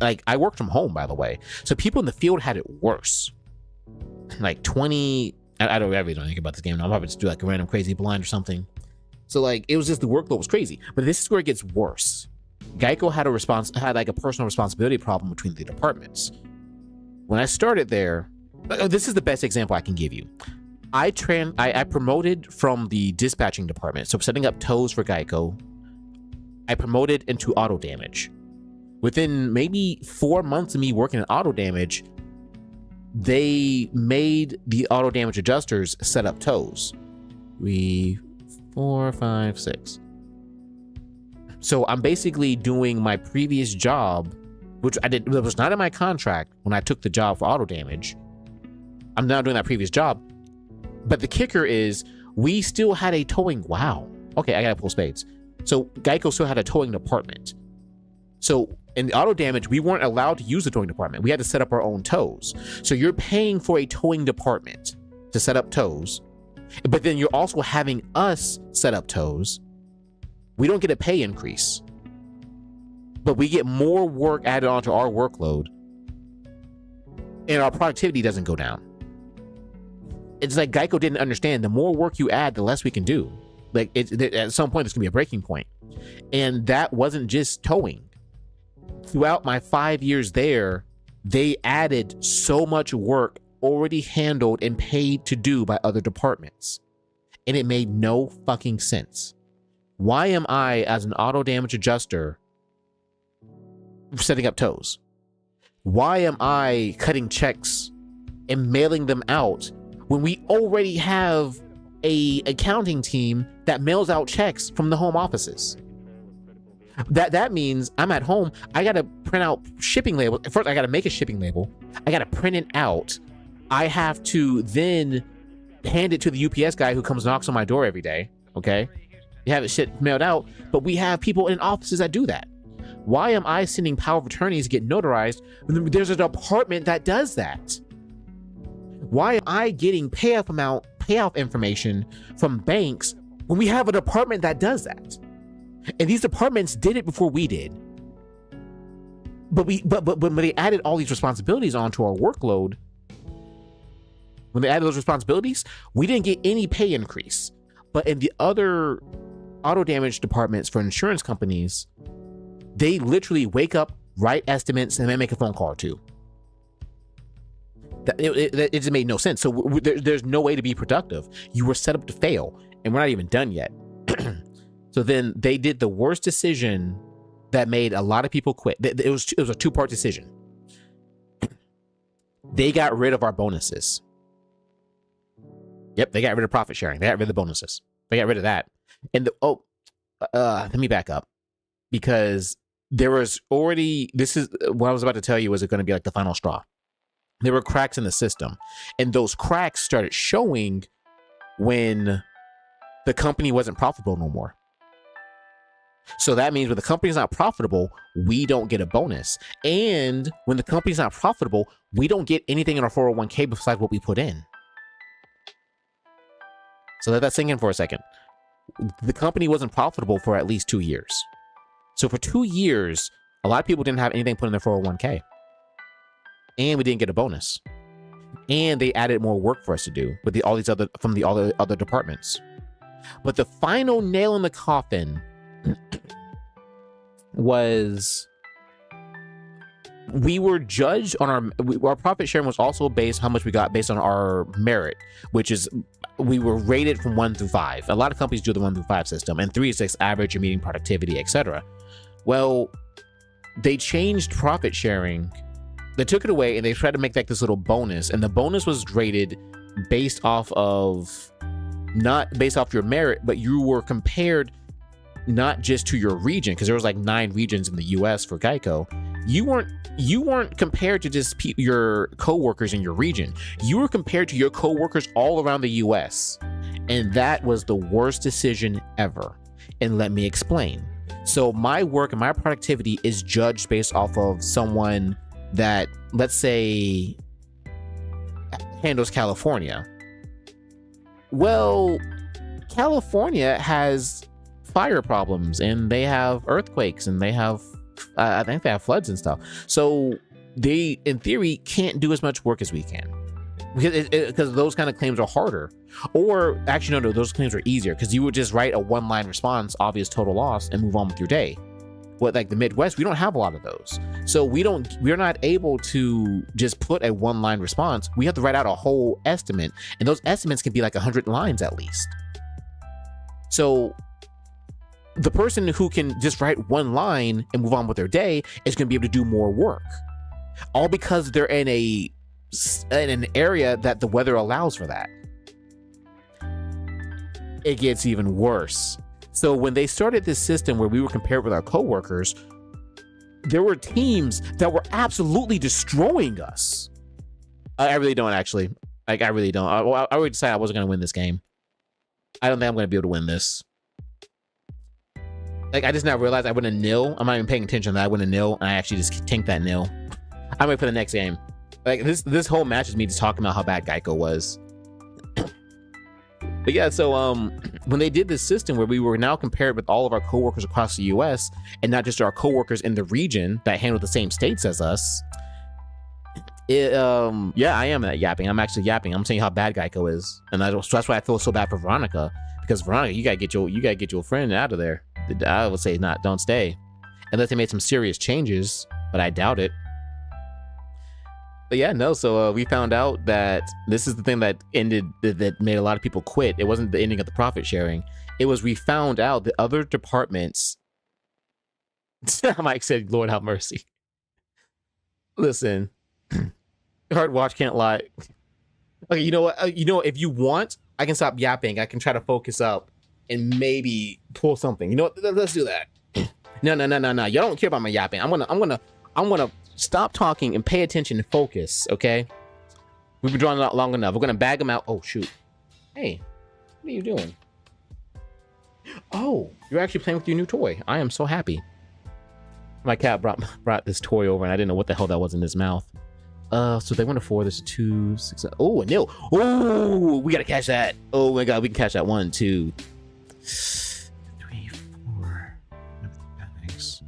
Speaker 1: like, I worked from home, by the way. So people in the field had it worse. Like 20, I really don't think about this game now. I'll probably just do like a random crazy blind or something. So like, it was just, the workload was crazy. But this is where it gets worse. Geico had like a personal responsibility problem between the departments. When I started there, this is the best example I can give you. I promoted from the dispatching department, so setting up tows for Geico. I promoted into auto damage. Within maybe 4 months of me working in auto damage, they made the auto damage adjusters set up tows. 3, 4, 5, 6. So I'm basically doing my previous job, which it was not in my contract when I took the job for auto damage. I'm now doing that previous job. But the kicker is, we still had a towing. Wow. Okay, I gotta pull spades. So Geico still had a towing department. So in the auto damage, we weren't allowed to use the towing department. We had to set up our own tows. So you're paying for a towing department to set up tows, but then you're also having us set up tows. We don't get a pay increase, but we get more work added onto our workload, and our productivity doesn't go down. It's like Geico didn't understand, the more work you add, the less we can do. Like at some point, there's gonna be a breaking point. And that wasn't just towing. Throughout my 5 years there, they added so much work already handled and paid to do by other departments. And it made no fucking sense. Why am I, as an auto damage adjuster, setting up tows? Why am I cutting checks and mailing them out when we already have a accounting team that mails out checks from the home offices? That means I'm at home, I gotta print out shipping labels. First, I gotta make a shipping label. I gotta print it out. I have to then hand it to the UPS guy who comes and knocks on my door every day, okay? You have it shit mailed out, but we have people in offices that do that. Why am I sending power of attorneys to get notarized when there's a department that does that? Why am I getting payoff information from banks when we have a department that does that? And these departments did it before we did. But when they added all these responsibilities onto our workload, when they added those responsibilities, we didn't get any pay increase. But in the other auto damage departments for insurance companies, they literally wake up, write estimates, and then make a phone call or two. It just made no sense. So there's no way to be productive. You were set up to fail, and we're not even done yet. So then they did the worst decision that made a lot of people quit. It was a two-part decision. They got rid of our bonuses. Yep, they got rid of profit sharing. They got rid of the bonuses. They got rid of that. And let me back up, because there was already, this is what I was about to tell you, was it going to be like the final straw. There were cracks in the system, and those cracks started showing when the company wasn't profitable no more. So that means when the company's not profitable, we don't get a bonus. And when the company's not profitable, we don't get anything in our 401k besides what we put in. So let that sink in for a second. The company wasn't profitable for at least 2 years. So for 2 years, a lot of people didn't have anything put in their 401k. And we didn't get a bonus. And they added more work for us to do with all the other departments. But the final nail in the coffin was, we were judged on our profit sharing was also based how much we got based on our merit, which is, we were rated from 1 through 5. A lot of companies do the 1 through 5 system, and 3 is like average, you're meeting productivity, etc. Well, they changed profit sharing. They took it away and they tried to make like this little bonus, and the bonus was rated based off of, not based off your merit, but you were compared not just to your region, because there was like 9 regions in the US for Geico. You weren't compared to just your coworkers in your region. You were compared to your coworkers all around the US. And that was the worst decision ever. And let me explain. So my work and my productivity is judged based off of someone that, let's say, handles California. Well, California has fire problems and they have earthquakes and they have I think they have floods and stuff. So they, in theory, can't do as much work as we can because those kind of claims are harder. Or actually, no, those claims are easier because you would just write a one-line response, obvious total loss, and move on with your day. But like the Midwest, we don't have a lot of those. So we're not able to just put a one-line response. We have to write out a whole estimate, and those estimates can be like 100 lines at least. So the person who can just write one line and move on with their day is going to be able to do more work, all because they're in an area that the weather allows for that. It gets even worse. So when they started this system where we were compared with our coworkers, there were teams that were absolutely destroying us. I really don't actually. Like, I really don't. I already decided I wasn't going to win this game. I don't think I'm going to be able to win this. Like, I just now realized I went a nil. I'm not even paying attention that I went a nil, and I actually just tanked that nil. I'm waiting for the next game. Like, this whole match is me just talking about how bad Geico was. But yeah, so when they did this system where we were now compared with all of our coworkers across the US, and not just our coworkers in the region that handle the same states as us, yeah, I am yapping. I'm actually yapping. I'm saying how bad Geico is, and so that's why I feel so bad for Veronica, because Veronica, you gotta get your friend out of there. I would say don't stay, unless they made some serious changes, but I doubt it. But yeah, no, so we found out that this is the thing that made a lot of people quit. It wasn't the ending of the profit sharing. It was, we found out that other departments, Mike said, Lord have mercy. Listen, hard watch, can't lie. Okay, you know what? If you want, I can stop yapping. I can try to focus up and maybe pull something. You know what? Let's do that. No. Y'all don't care about my yapping. I'm gonna stop talking and pay attention and focus, okay? We've been drawing out long enough. We're gonna bag them out. Oh, shoot. Hey, what are you doing? Oh, you're actually playing with your new toy. I am so happy. My cat brought this toy over, and I didn't know what the hell that was in his mouth. So they went to 4. There's 2, 6. Oh, a nil. Oh, we gotta catch that. Oh my God, we can catch that. 1, 2, 3, 4. Thanks.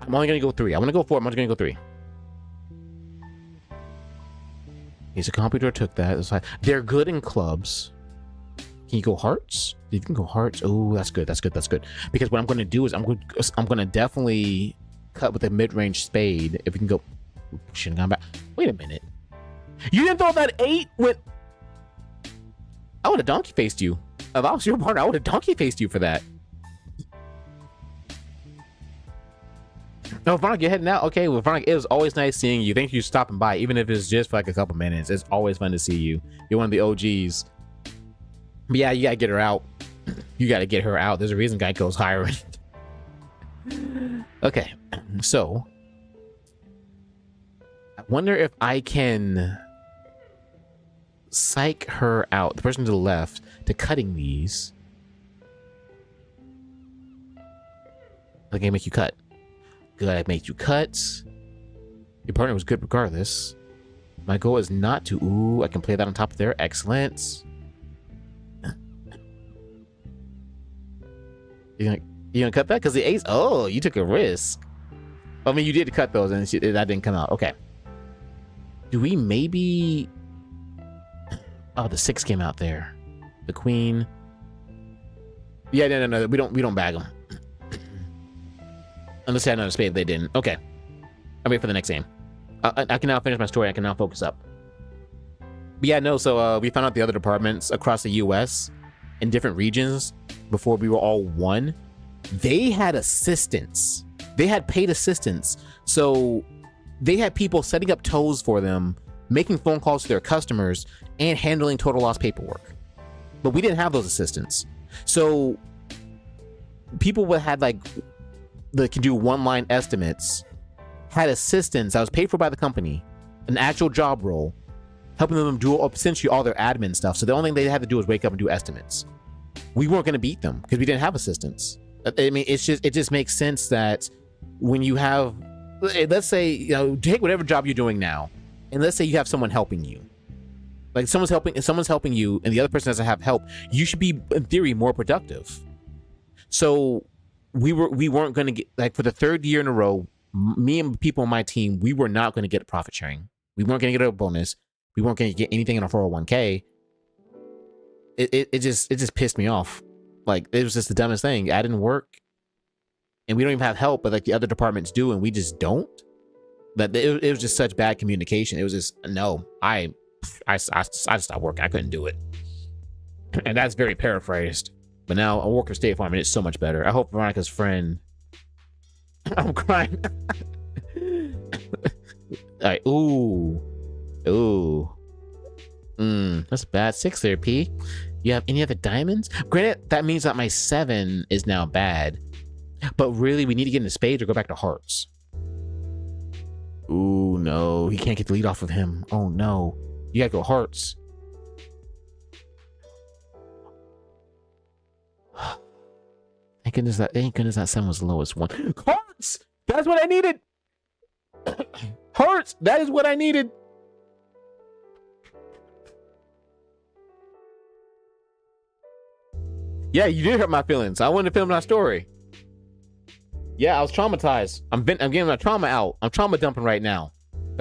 Speaker 1: I'm only gonna go 3. I'm gonna go 4. I'm only gonna go 3. He's a computer. Took that. It's like, they're good in clubs. Can you go hearts? You can go hearts. Oh, that's good. That's good. That's good. Because what I'm gonna do is I'm gonna definitely cut with a mid-range spade. If we can go, shouldn't have gone back. Wait a minute. You didn't throw that 8 with. I would have donkey faced you. If I was your partner, I would have donkey faced you for that. No, Veronica, you're heading out. Okay, well, Veronica, it was always nice seeing you. Thank you for stopping by, even if it's just for like a couple minutes. It's always fun to see you. You're one of the OGs. But yeah, you gotta get her out. You gotta get her out. There's a reason Geico's hiring. Okay, so I wonder if I can psych her out, the person to the left, to cutting these. Okay, make you cut. Good, I make you cut. Your partner was good regardless. My goal is not to. Ooh, I can play that on top of there. Excellent. You gonna cut that? Because the ace. Oh, you took a risk. I mean, you did cut those, and that didn't come out. Okay. Do we maybe? Oh, the 6 came out there. The queen. Yeah, no. We don't bag them. Unless they had another spade, they didn't. Okay. I'll wait for the next game. I can now finish my story. I can now focus up. But yeah, no. So we found out the other departments across the U.S. in different regions before we were all one. They had assistants. They had paid assistants. So they had people setting up toes for them, making phone calls to their customers, and handling total loss paperwork. But we didn't have those assistants. So people that had that can do one-line estimates had assistants that was paid for by the company, an actual job role, helping them do essentially all their admin stuff. So the only thing they had to do was wake up and do estimates. we weren't going to beat them because we didn't have assistants. I mean, it just makes sense that when you have, let's say, you know, take whatever job you're doing now, and let's say you have someone helping you. Like someone's helping you, and the other person doesn't have help. You should be, in theory, more productive. So we weren't going to get, like, for the third year in a row, me and people on my team, we were not going to get profit sharing. We weren't going to get a bonus. We weren't going to get anything in our 401k. It just pissed me off. Like, it was just the dumbest thing. I didn't work, and we don't even have help, but like the other departments do, and we just don't. That it was just such bad communication. It was just, no, I stopped working. I couldn't do it. And that's very paraphrased. But now I work for State Farm, and it's so much better. I hope Veronica's friend. I'm crying. All right. Ooh. That's bad. 6 there, P. You have any other diamonds? Granted, that means that my 7 is now bad. But really, we need to get into spades or go back to hearts. Ooh, no. He can't get the lead off of him. Oh, no. You gotta go hearts. Thank goodness that 7 was the lowest one. Hearts! That's what I needed! Hearts! That is what I needed! Yeah, you did hurt my feelings. I wanted to film my story. Yeah, I was traumatized. I'm getting my trauma out. I'm trauma dumping right now.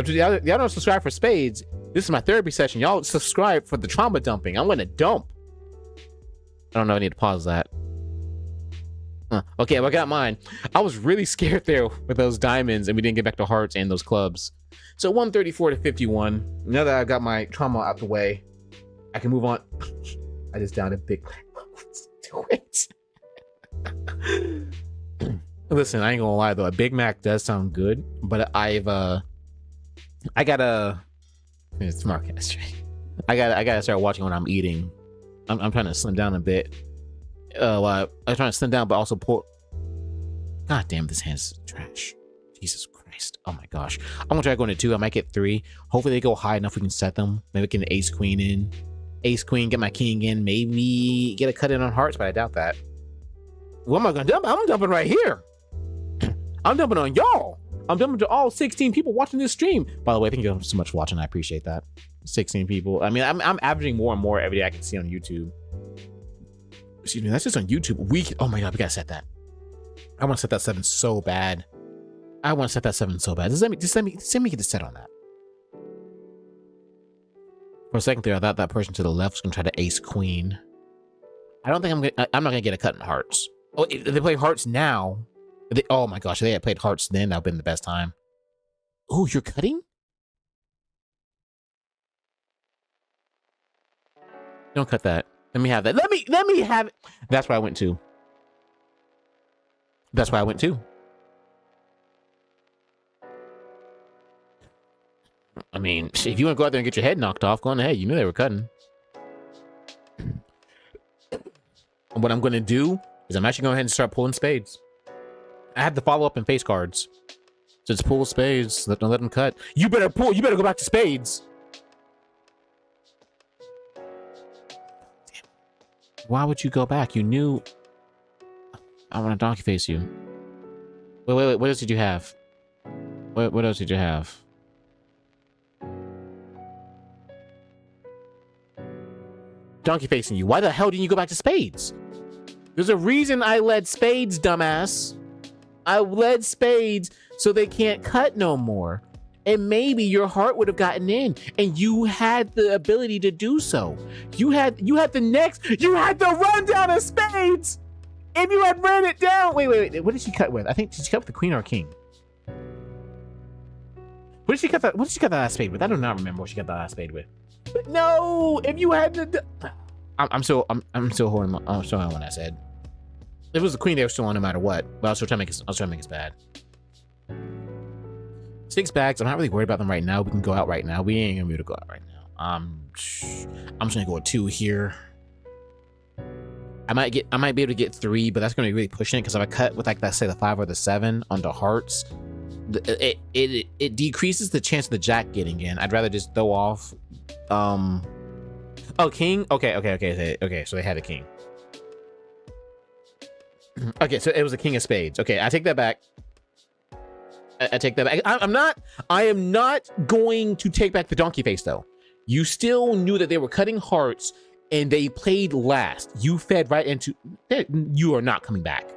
Speaker 1: Y'all don't subscribe for spades. This is my therapy session. Y'all subscribe for the trauma dumping. I'm going to dump. I don't know. I need to pause that. Okay, well, I got mine. I was really scared there with those diamonds, and we didn't get back to hearts and those clubs. So 134 to 51. Now that I've got my trauma out the way, I can move on. I just downed a big black do it. Listen, I ain't gonna lie though, a Big Mac does sound good, but I gotta it's Smartcast. I gotta start watching what I'm eating. I'm trying to slim down a bit. I'm trying to slim down, but also pull. God damn, this hand's trash. Jesus Christ. Oh my gosh. I'm gonna try going to 2. I might get 3. Hopefully they go high enough we can set them. Maybe get an ace queen in. Ace queen, get my king in, maybe get a cut in on hearts, but I doubt that. What am I gonna dump? I'm dumping right here. I'm dumping on y'all. I'm dumping to all 16 people watching this stream. By the way, thank you so much for watching. I appreciate that. 16 people. I mean, I'm averaging more and more every day I can see on YouTube. Excuse me, that's just on YouTube. Oh my god, we gotta set that. I want to set that 7 so bad. I want to set that 7 so bad. Just let me get the set on that. For a second there, I thought that person to the left was gonna try to ace queen. I don't think I'm not gonna get a cut in hearts. Oh, if they play hearts now. Oh my gosh, if they had played hearts then, that would have been the best time. Oh, you're cutting? Don't cut that. Let me have that. Let me have it. That's where I went to. That's where I went to. I mean, if you want to go out there and get your head knocked off, go on ahead. You knew they were cutting. What I'm going to do is I'm actually going to go ahead and start pulling spades. I have to follow up in face cards. So just pull spades. Don't let them cut. You better pull. You better go back to spades. Damn. Why would you go back? You knew. I want to donkey face you. Wait. What else did you have? What else did you have? Donkey facing you. Why the hell didn't you go back to spades? There's a reason I led spades, dumbass. I led spades so they can't cut no more. And maybe your heart would have gotten in, and you had the ability to do so. You had the rundown of spades. If you had ran it down. Wait. What did she cut with? I think did she cut with the queen or king? What did she cut that last spade with? I do not remember what she got the last spade with. But no, if you had the, I'm still holding on what I said. If it was the queen, they were still on no matter what. But I was trying to make it bad. 6 bags. I'm not really worried about them right now. We can go out right now. We ain't gonna be able to go out right now. I'm just gonna go with 2 here. I might be able to get 3, but that's gonna be really pushing it because if I cut with like let's say the 5 or the 7 onto hearts, it decreases the chance of the jack getting in. I'd rather just throw off. Oh, king. Okay. So they had a king. Okay, so it was a king of spades. Okay, I take that back. I take that back. I am not going to take back the donkey face though. You still knew that they were cutting hearts and they played last. You fed right into you are not coming back.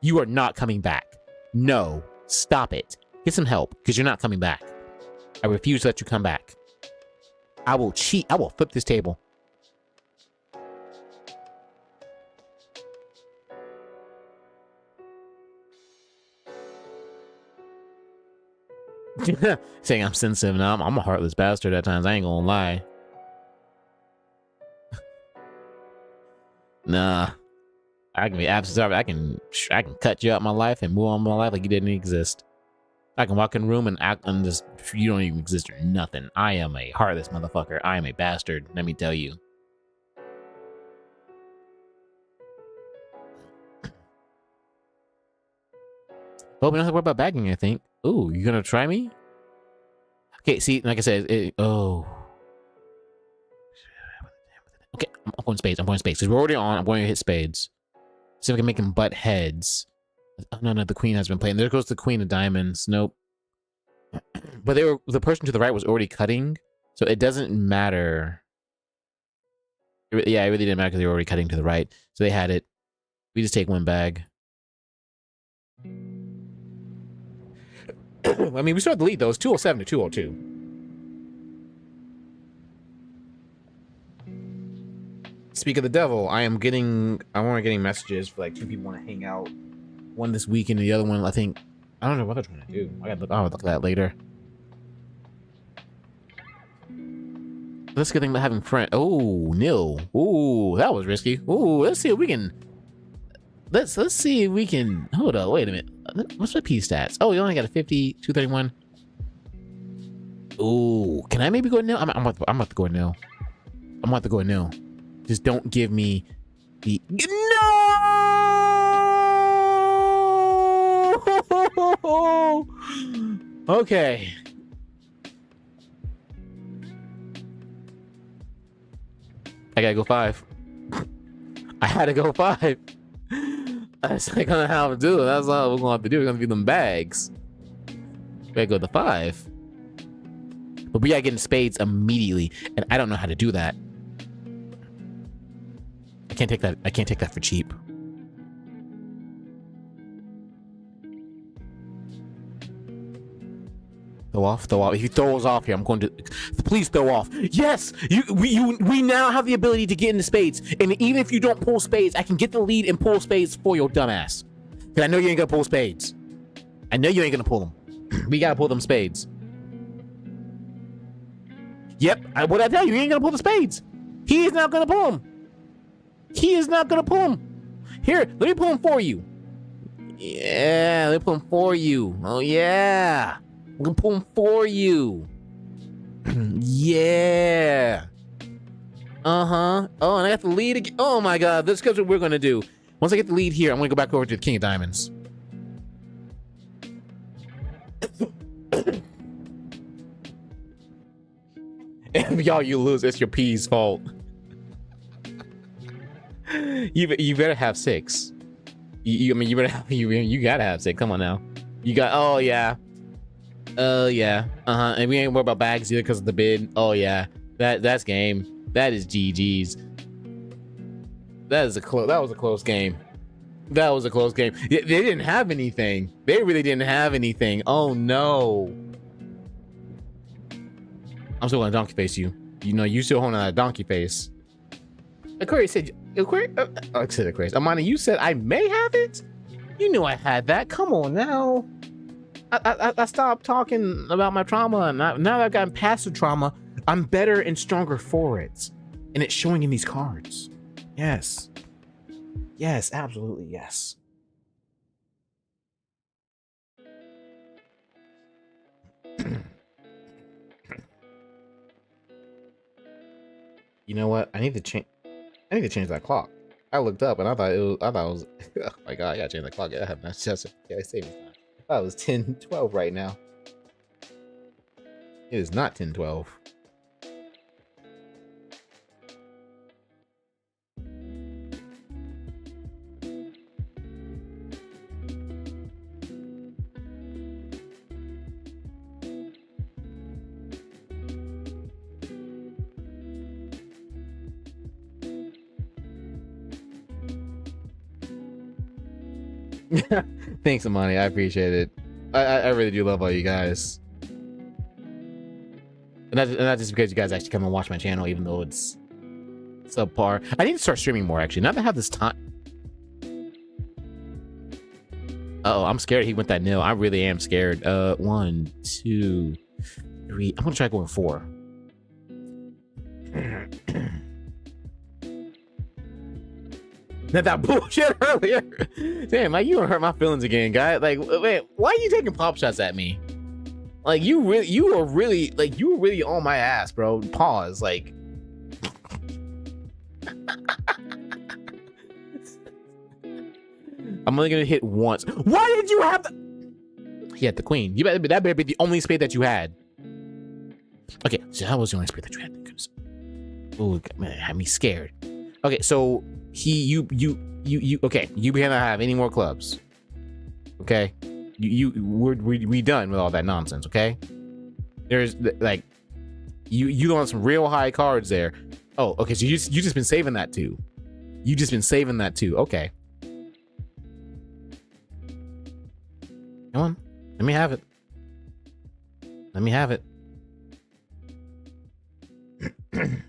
Speaker 1: You are not coming back. No, stop it. Get some help because you're not coming back. I refuse to let you come back. I will cheat. I will flip this table. Saying I'm sensitive now. I'm a heartless bastard at times. I ain't gonna lie. Nah. I can be absolutely. I can cut you out my life and move on my life like you didn't exist. I can walk in a room and act and just you don't even exist or nothing. I am a heartless motherfucker. I am a bastard. Let me tell you. Oh, we don't have to worry about bagging, I think. Ooh, you gonna try me? Okay, see, like I said, oh. Okay, I'm going spades. I'm going spades. Because we're already on. I'm going to hit spades. See if I can make him butt heads. Oh, no, the queen has been playing. There goes the queen of diamonds. Nope. But the person to the right was already cutting. So it doesn't matter. Yeah, it really didn't matter because they were already cutting to the right. So they had it. We just take one bag. I mean, we still have the lead, though. It's 207 to 202. Speak of the devil, I'm getting messages for like 2 people want to hang out. One this week and the other one, I think, I don't know what they're trying to do. I'll look at that later. Let's get into having friends. Oh, nil. Ooh, that was risky. Ooh, let's see if we can. Let's see if we can. Hold on, wait a minute. What's my P stats? Oh, you only got a 50, 231. Ooh, can I maybe go nil? I'm about to go nil. I'm about to go nil. Just don't give me the no. Okay. I gotta go 5. I had to go 5. That's not gonna have to do it. That's all we're gonna have to do. We're gonna do them bags. We gotta go to 5. But we gotta get in spades immediately, and I don't know how to do that. I can't take that. I can't take that for cheap. Throw off, throw off. If he throws off here, I'm going to. Please throw off. Yes, we now have the ability to get into spades, and even if you don't pull spades, I can get the lead and pull spades for your dumbass. Cause I know you ain't gonna pull spades. I know you ain't gonna pull them. We gotta pull them spades. Yep, what did I tell you? He ain't gonna pull the spades. He is not gonna pull them. He is not gonna pull them. Here, let me pull them for you. Yeah, let me pull them for you. Oh yeah. I'm gonna pull him for you. Yeah. Uh-huh. Oh, and I got the lead again. Oh my god, this is what we're gonna do. Once I get the lead here, I'm gonna go back over to the King of Diamonds. If y'all you lose, it's your P's fault. You better have 6. I mean you better have you gotta have 6. Come on now. You got oh yeah. Yeah. Uh-huh. And we ain't worried about bags either because of the bid. Oh yeah. That's game. That is GG's. That was a close game. That was a close game. They didn't have anything. They really didn't have anything. Oh no. I'm still gonna donkey face you. You know, you still holding that donkey face. Aquarius said Aquarius. Amani, you said I may have it? You knew I had that. Come on now. I stopped talking about my trauma, and now that I've gotten past the trauma, I'm better and stronger for it. And it's showing in these cards. Yes. Yes, absolutely, yes. You know what? I need to change that clock. I looked up and I thought it was oh my god, I gotta change the clock. I have not just I saved it. I thought it was 10:12 right now. It is not 10:12. Thanks, Amani. I appreciate it. I really do love all you guys. And not just because you guys actually come and watch my channel, even though it's subpar. I need to start streaming more, actually. Now that I have this time. Uh oh, I'm scared he went that nil. I really am scared. 1, 2, 3. I'm gonna try going 4. Not that bullshit earlier. Damn, like you gonna hurt my feelings again, guy. Like, wait, why are you taking pop shots at me? Like you were really on my ass, bro. Pause. Like, I'm only gonna hit once. Why did you have the? He had the queen. That better be the only spade that you had. Okay, so that was the only spade that you had. Oh man, it had me scared. Okay, so you okay, you cannot have any more clubs. Okay, we done with all that nonsense. Okay, there's like you want some real high cards there. Oh, okay, so you just been saving that too. You just been saving that too. Okay, come on, let me have it. Let me have it.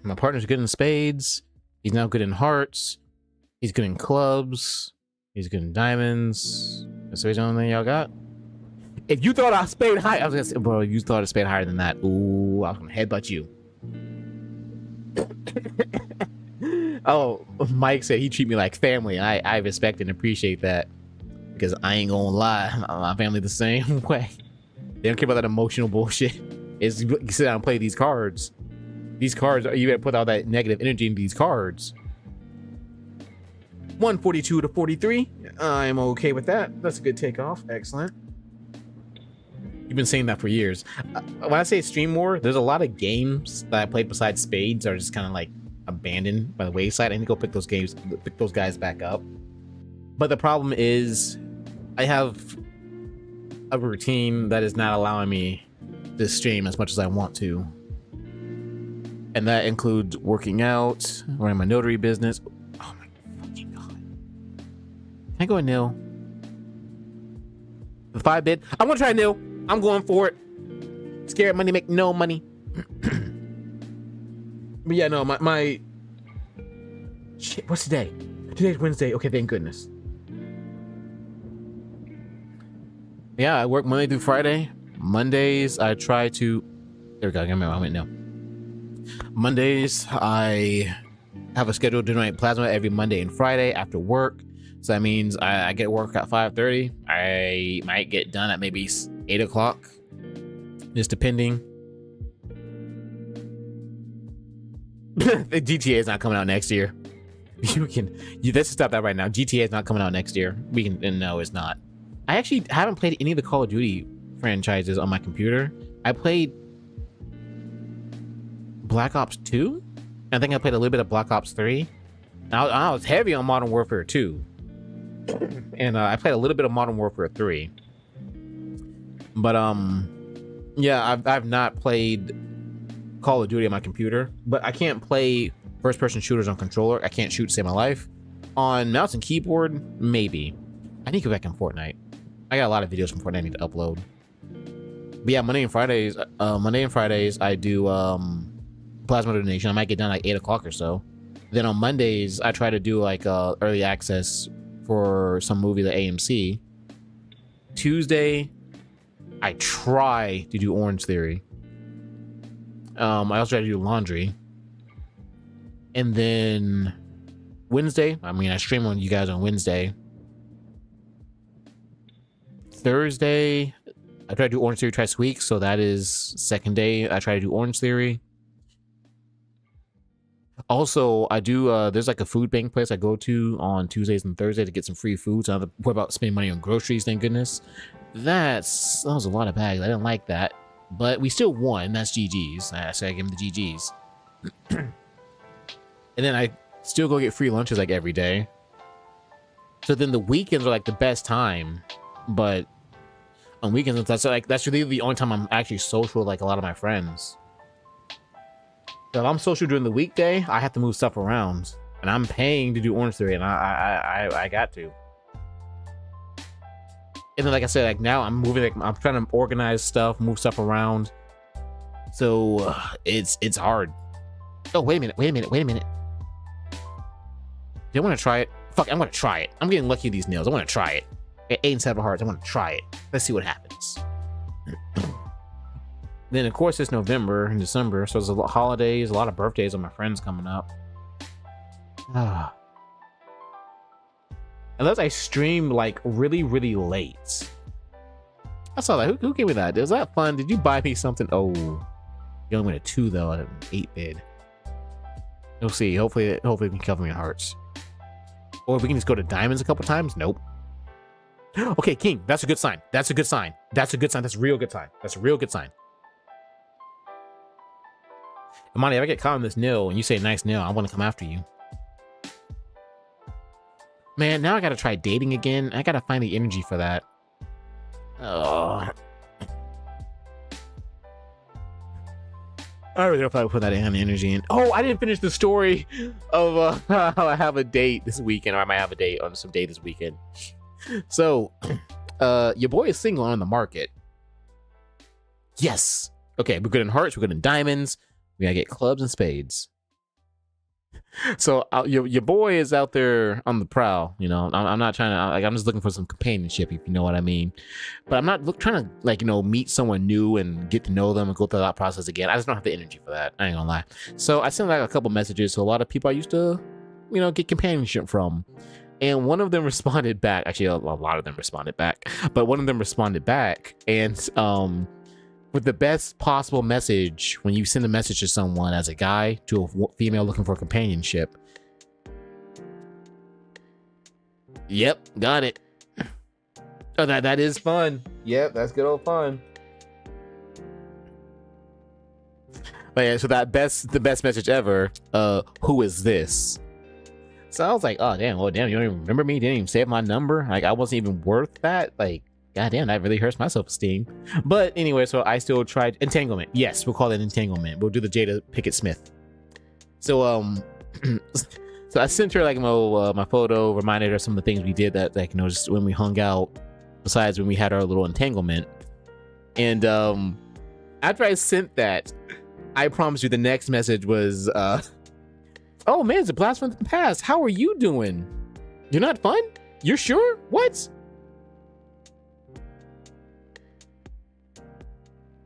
Speaker 1: My partner's good in spades. He's now good in hearts. He's good in clubs. He's good in diamonds. That's the only thing y'all got. If you thought I spade high, I was gonna say, bro, you thought I spade higher than that. Ooh, I was gonna headbutt you. Oh, Mike said he treat me like family. I respect and appreciate that, because I ain't gonna lie, my family the same way. They don't care about that emotional bullshit. It's you sit down and play these cards. These cards, you better put all that negative energy into these cards. 142 to 43. I'm okay with that. That's a good takeoff. Excellent. You've been saying that for years. When I say stream more, there's a lot of games that I played besides spades are just kind of like abandoned by the wayside. I need to go pick those guys back up. But the problem is, I have a routine that is not allowing me to stream as much as I want to. And that includes working out, running my notary business. Oh my fucking god. Can I go a nil? The 5-bid? I'm gonna try a nil. I'm going for it. Scared money make no money. But yeah, no, my shit, what's today? Today's Wednesday. Okay, thank goodness. Yeah, I work Monday through Friday. Mondays, I try to... There we go, I went no. Mondays, I have a schedule to donate plasma every Monday and Friday after work. So that means I get work at 5:30. I might get done at maybe 8 o'clock, just depending. The GTA is not coming out next year. Let's stop that right now. GTA is not coming out next year. No, it's not. I actually haven't played any of the Call of Duty franchises on my computer. I played Black Ops 2. I think I played a little bit of Black Ops 3. I was heavy on Modern Warfare 2. And I played a little bit of Modern Warfare 3. But yeah, I've not played Call of Duty on my computer. But I can't play first-person shooters on controller. I can't shoot to save my life. On mouse and keyboard, maybe. I need to go back in Fortnite. I got a lot of videos from Fortnite I need to upload. But yeah, Monday and Fridays I do plasma donation. I might get done like 8 o'clock or so. Then on Mondays I try to do like early access for some movie, the AMC. Tuesday I try to do Orange Theory. I also try to do laundry. And then Wednesday, I stream on you guys on Wednesday. Thursday I try to do Orange Theory twice a week, so that is second day I try to do Orange Theory. Also, I do there's like a food bank place I go to on Tuesdays and Thursdays to get some free food. So I don't have to worry about spending money on groceries, thank goodness. That was a lot of bags. I didn't like that. But we still won. That's GG's. So I give them the GG's. And then I still go get free lunches like every day. So then the weekends are like the best time. But on weekends, that's really the only time I'm actually social with like a lot of my friends. So if I'm social during the weekday, I have to move stuff around, and I'm paying to do Orange Theory, and I got to. And then, like I said, like now I'm moving, like I'm trying to organize stuff, move stuff around. So it's hard. Oh, wait a minute. Do I want to try it? Fuck, I'm gonna try it. I'm getting lucky with these nails. I want to try it. At 8 and 7 hearts, I want to try it. Let's see what happens. Then, of course, it's November and December, so there's a lot of holidays, a lot of birthdays of my friends coming up. Unless I stream like really, really late. I saw that. Who gave me that? Was that fun? Did you buy me something? Oh, you only went a 2 though, at an 8 bid. We'll see. Hopefully, it can cover me in hearts. Or we can just go to diamonds a couple times. Nope. Okay, King. That's a good sign. That's a good sign. That's a good sign. That's a real good sign. That's a real good sign. Amani, if I get caught on this nil and you say nice nil, I want to come after you. Man, now I gotta try dating again. I gotta find the energy for that. Oh. I really don't know if I put that energy in. Oh, I didn't finish the story of how I have a date this weekend, or I might have a date on some date this weekend. So, your boy is single on the market. Yes. Okay, we're good in hearts. We're good in diamonds. We gotta get clubs and spades. So your boy is out there on the prowl. You know, I'm not trying to, like, I'm just looking for some companionship, if you know what I mean. But I'm not trying to, like, you know, meet someone new and get to know them and go through that process again. I just don't have the energy for that. I ain't gonna lie. So I sent like a couple messages to a lot of people I used to, you know, get companionship from. And one of them responded back. Actually, a lot of them responded back. But one of them responded back, and with the best possible message when you send a message to someone as a guy to a female looking for companionship. Yep, got it. Oh, that is fun. Yep, that's good old fun. But yeah, so the best message ever. Who is this? So I was like, oh damn, well damn, you don't even remember me? Didn't even save my number? Like I wasn't even worth that? Like, goddamn, that really hurts my self-esteem. But anyway, so I still tried entanglement. Yes, we'll call it entanglement. We'll do the Jada Pickett Smith. So so I sent her like my photo, reminded her some of the things we did that, like, you know, just when we hung out, besides when we had our little entanglement. And after I sent that, I promise you the next message was oh man, it's a blast from the past. How are you doing? You're not fun? You're sure? What?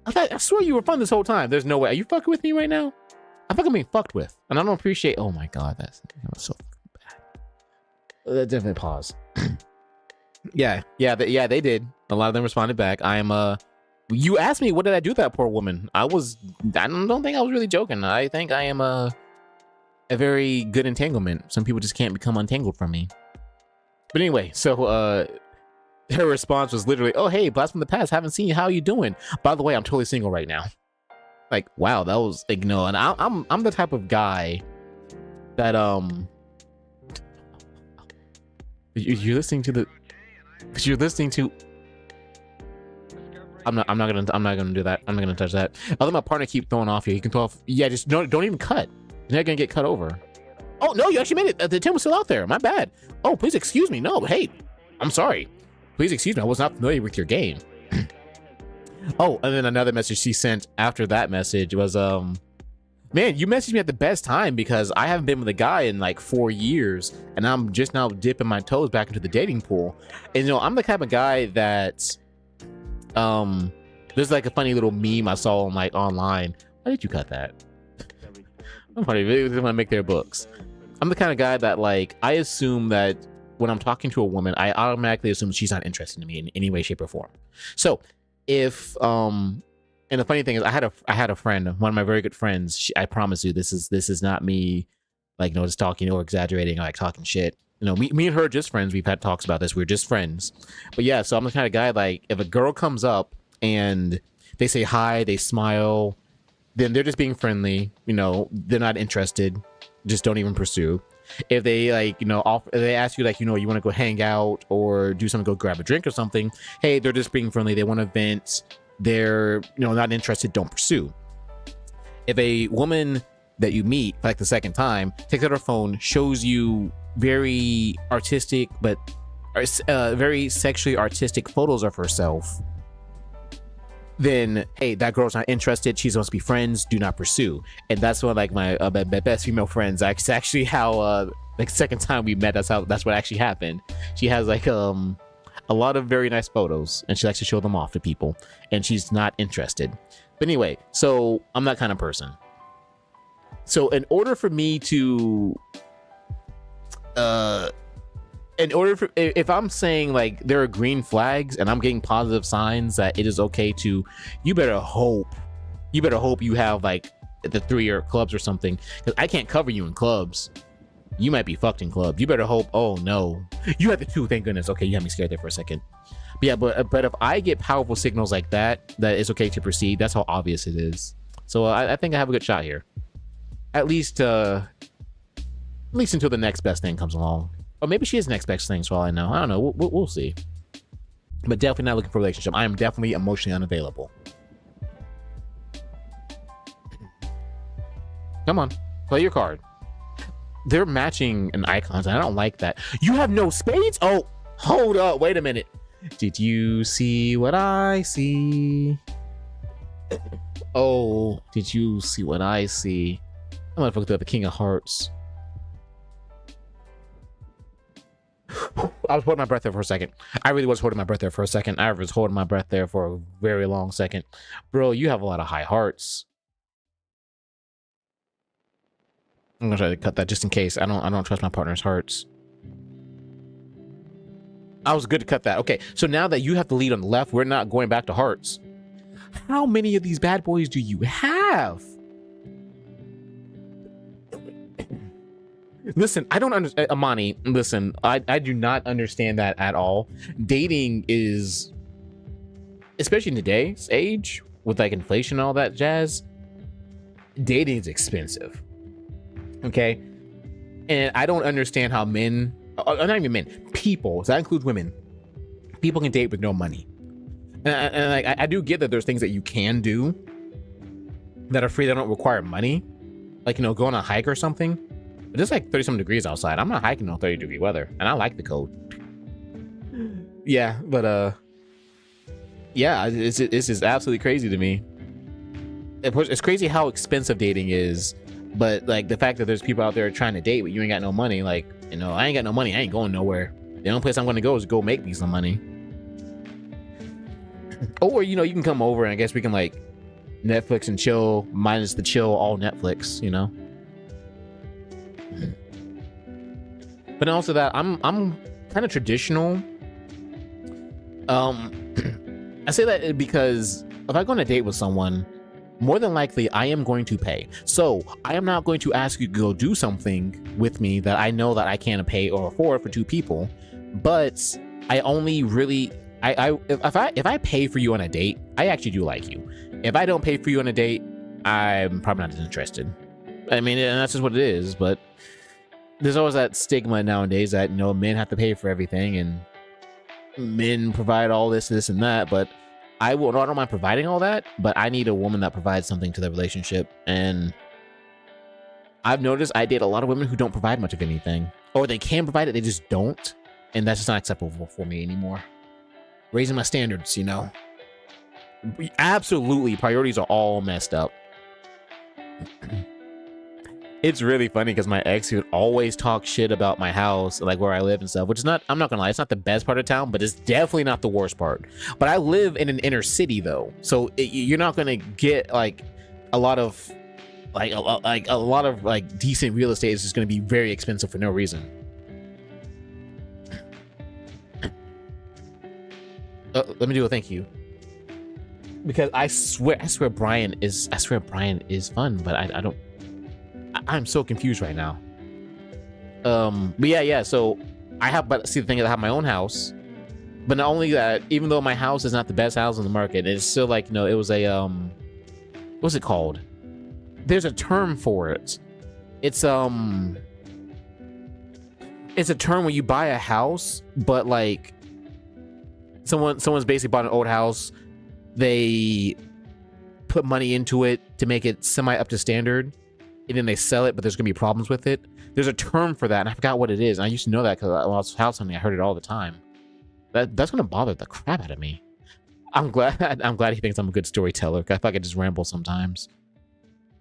Speaker 1: I swear you were fun this whole time. There's no way. Are you fucking with me right now? I fucking being fucked with, and I don't appreciate. Oh my god, that was so bad. Definitely pause. yeah, they did. A lot of them responded back. I am You asked me what did I do to that poor woman. I don't think I was really joking. I think I am a very good entanglement. Some people just can't become untangled from me. But anyway, so her response was literally, oh hey, blast from the past, haven't seen you, how you doing? By the way, I'm totally single right now. Like, wow, that was like, no. And I'm the type of guy that you're listening to I'm not gonna do that. I'm not gonna touch that. I'll let my partner keep throwing off here. He can throw off. Yeah, just don't even cut. You're not gonna get cut over. Oh no, you actually made it. The attempt was still out there. My bad. Oh, please excuse me. No, hey, I'm sorry. Please excuse me. I was not familiar with your game. Oh, and then another message she sent after that message was, man, you messaged me at the best time because I haven't been with a guy in like 4 years, and I'm just now dipping my toes back into the dating pool. And you know, I'm the type of guy that, there's like a funny little meme I saw on like online. Why did you cut that? I'm funny. They want to make their books. I'm the kind of guy that, like, I assume that when I'm talking to a woman, I automatically assume she's not interested in me in any way, shape, or form. So if and the funny thing is, I had a friend, one of my very good friends. I promise you, this is not me, like, you know, just talking or exaggerating, or like talking shit. You know, me and her are just friends. We've had talks about this. We're just friends. But yeah, so I'm the kind of guy, like, if a girl comes up and they say hi, they smile, then they're just being friendly. You know, they're not interested. Just don't even pursue. If they, like, you know, if they ask you, like, you know, you want to go hang out or do something, go grab a drink or something, hey, they're just being friendly. They want to vent. They're, you know, not interested. Don't pursue. If a woman that you meet like the second time takes out her phone, shows you very artistic but very sexually artistic photos of herself, then hey, that girl's not interested. She's supposed to be friends. Do not pursue. And that's what like my best female friends. That's actually how like second time we met. That's what actually happened. She has like a lot of very nice photos, and she likes to show them off to people. And she's not interested. But anyway, so I'm that kind of person. So in order for me to if I'm saying like there are green flags and I'm getting positive signs that it is okay to, you better hope you have like the 3-year clubs or something, because I can't cover you in clubs. You might be fucked in clubs. You better hope. Oh no, you have the 2. Thank goodness. Okay, you had me scared there for a second. But yeah, but if I get powerful signals like that it's okay to proceed, that's how obvious it is. So I think I have a good shot here, at least until the next best thing comes along. Or maybe she is the next best thing, for all I know. I don't know. We'll see. But definitely not looking for a relationship. I am definitely emotionally unavailable. Come on, play your card. They're matching an icons, and I don't like that. You have no spades? Oh, hold up. Wait a minute. Did you see what I see? Oh, did you see what I see? I'm gonna look at the King of Hearts. I was holding my breath there for a second. I really was holding my breath there for a second. I was holding my breath there for a very long second. Bro, you have a lot of high hearts. I'm gonna try to cut that just in case. I don't trust my partner's hearts. I was good to cut that. Okay, so now that you have the lead on the left, we're not going back to hearts. How many of these bad boys do you have? Listen, I don't understand, Amani. Listen, I do not understand that at all. Dating is, especially in today's age with like inflation and all that jazz, dating is expensive. Okay, and I don't understand how men, not even men, people, so that includes women, people can date with no money. And like I do get that there's things that you can do that are free that don't require money, like, you know, go on a hike or something. But it's like 30-some degrees outside. I'm not hiking on 30-degree weather, and I like the cold. Yeah, but yeah, it's just absolutely crazy to me. It's crazy how expensive dating is, but like the fact that there's people out there trying to date, but you ain't got no money. Like, you know, I ain't got no money. I ain't going nowhere. The only place I'm going to go is go make me some money. Or, you know, you can come over and I guess we can like Netflix and chill, minus the chill, all Netflix, you know. But also that I'm kind of traditional. I say that because if I go on a date with someone, more than likely I am going to pay. So I am not going to ask you to go do something with me that I know that I can't pay or afford for 2 people. But I only really, if I pay for you on a date, I actually do like you. If I don't pay for you on a date, I'm probably not as interested. I mean, and that's just what it is. But there's always that stigma nowadays that, you know, men have to pay for everything and men provide all this and that. But I don't mind providing all that, but I need a woman that provides something to the relationship. And I've noticed I date a lot of women who don't provide much of anything, or they can provide it, they just don't. And that's just not acceptable for me anymore. Raising my standards, you know. Absolutely, priorities are all messed up. It's really funny because my ex, he would always talk shit about my house, like where I live and stuff, which is not, I'm not gonna lie, it's not the best part of town, but it's definitely not the worst part. But I live in an inner city though, so you're not gonna get like a lot of like decent real estate. Is just gonna be very expensive for no reason. Let me do a thank you, because I swear Brian is fun, but I don't. I'm so confused right now. But yeah. So I have, but see, the thing is, I have my own house. But not only that, even though my house is not the best house on the market, it's still like, you know, it was a what's it called? There's a term for it. It's a term when you buy a house, but like someone's basically bought an old house. They put money into it to make it semi up to standard, and then they sell it, but there's gonna be problems with it. There's a term for that, and I forgot what it is. And I used to know that because when I was house hunting, I heard it all the time. That's gonna bother the crap out of me. I'm glad he thinks I'm a good storyteller. I feel like I just ramble sometimes.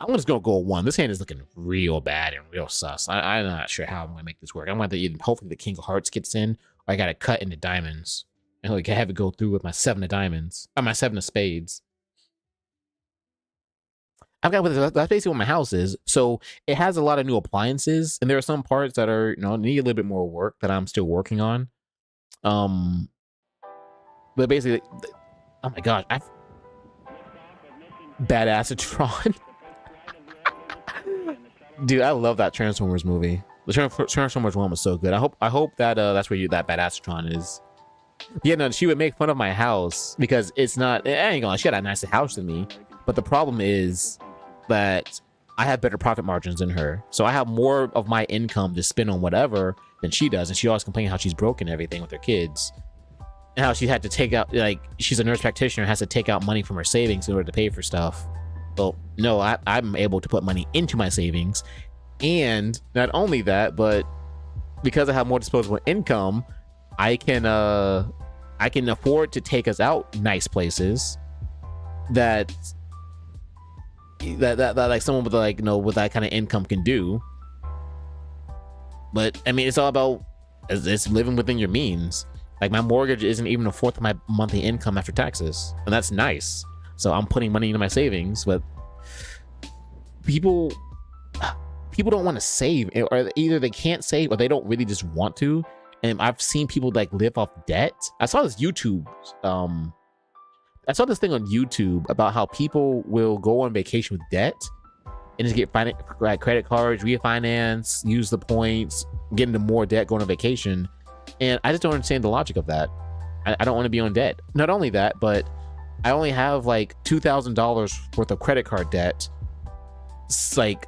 Speaker 1: I'm just gonna go 1. This hand is looking real bad and real sus. I'm not sure how I'm gonna make this work. I'm gonna have to hopefully the King of Hearts gets in, or I gotta cut into diamonds. And like I have it go through with my 7 of diamonds. Or my 7 of spades. That's basically what my house is. So it has a lot of new appliances, and there are some parts that are, need a little bit more work that I'm still working on. But basically, oh my gosh, Badassatron. Dude, I love that Transformers movie. The Transformers 1 was so good. I hope that that's where that Badassatron is. Yeah, no, she would make fun of my house because it's not. I ain't gonna lie, she got a nicer house than me. But the problem is that I have better profit margins than her, so I have more of my income to spend on whatever than she does, and she always complains how she's broken everything with her kids, and how she had to take out, like, she's a nurse practitioner, has to take out money from her savings in order to pay for stuff. Well, no, I'm able to put money into my savings, and not only that, but because I have more disposable income, I can afford to take us out nice places that like someone with with that kind of income can do. But I mean, it's all about it's living within your means. Like my mortgage isn't even a fourth of my monthly income after taxes, and that's nice. So I'm putting money into my savings, but people don't want to save, or either they can't save or they don't really just want to. And I've seen people like live off debt. I saw this thing on YouTube about how people will go on vacation with debt and just get credit cards, refinance, use the points, get into more debt, going on vacation. And I just don't understand the logic of that. I don't want to be on debt. Not only that, but I only have like $2,000 worth of credit card debt. It's like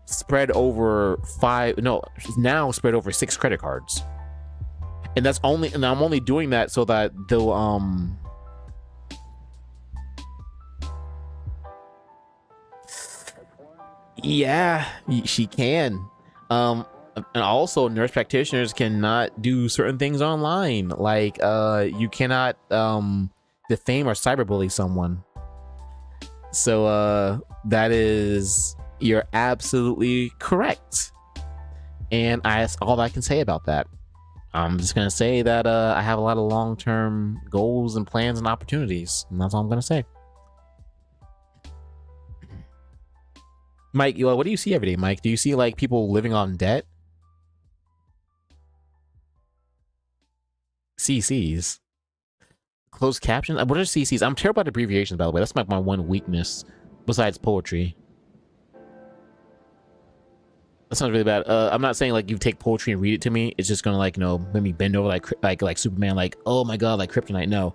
Speaker 1: spread over now spread over 6 credit cards. And I'm only doing that so that they'll yeah, she can. And also nurse practitioners cannot do certain things online. Like you cannot defame or cyberbully someone. So you're absolutely correct. And that's all I can say about that. I'm just gonna say that I have a lot of long-term goals and plans and opportunities, and that's all I'm gonna say. Mike, what do you see every day, Mike? Do you see like people living on debt? CCs, closed captions. What are CCs? I'm terrible at abbreviations, by the way. That's my one weakness besides poetry. That sounds really bad. I'm not saying like you take poetry and read it to me. It's just gonna like make me bend over like Superman, like, oh my god, like kryptonite. No,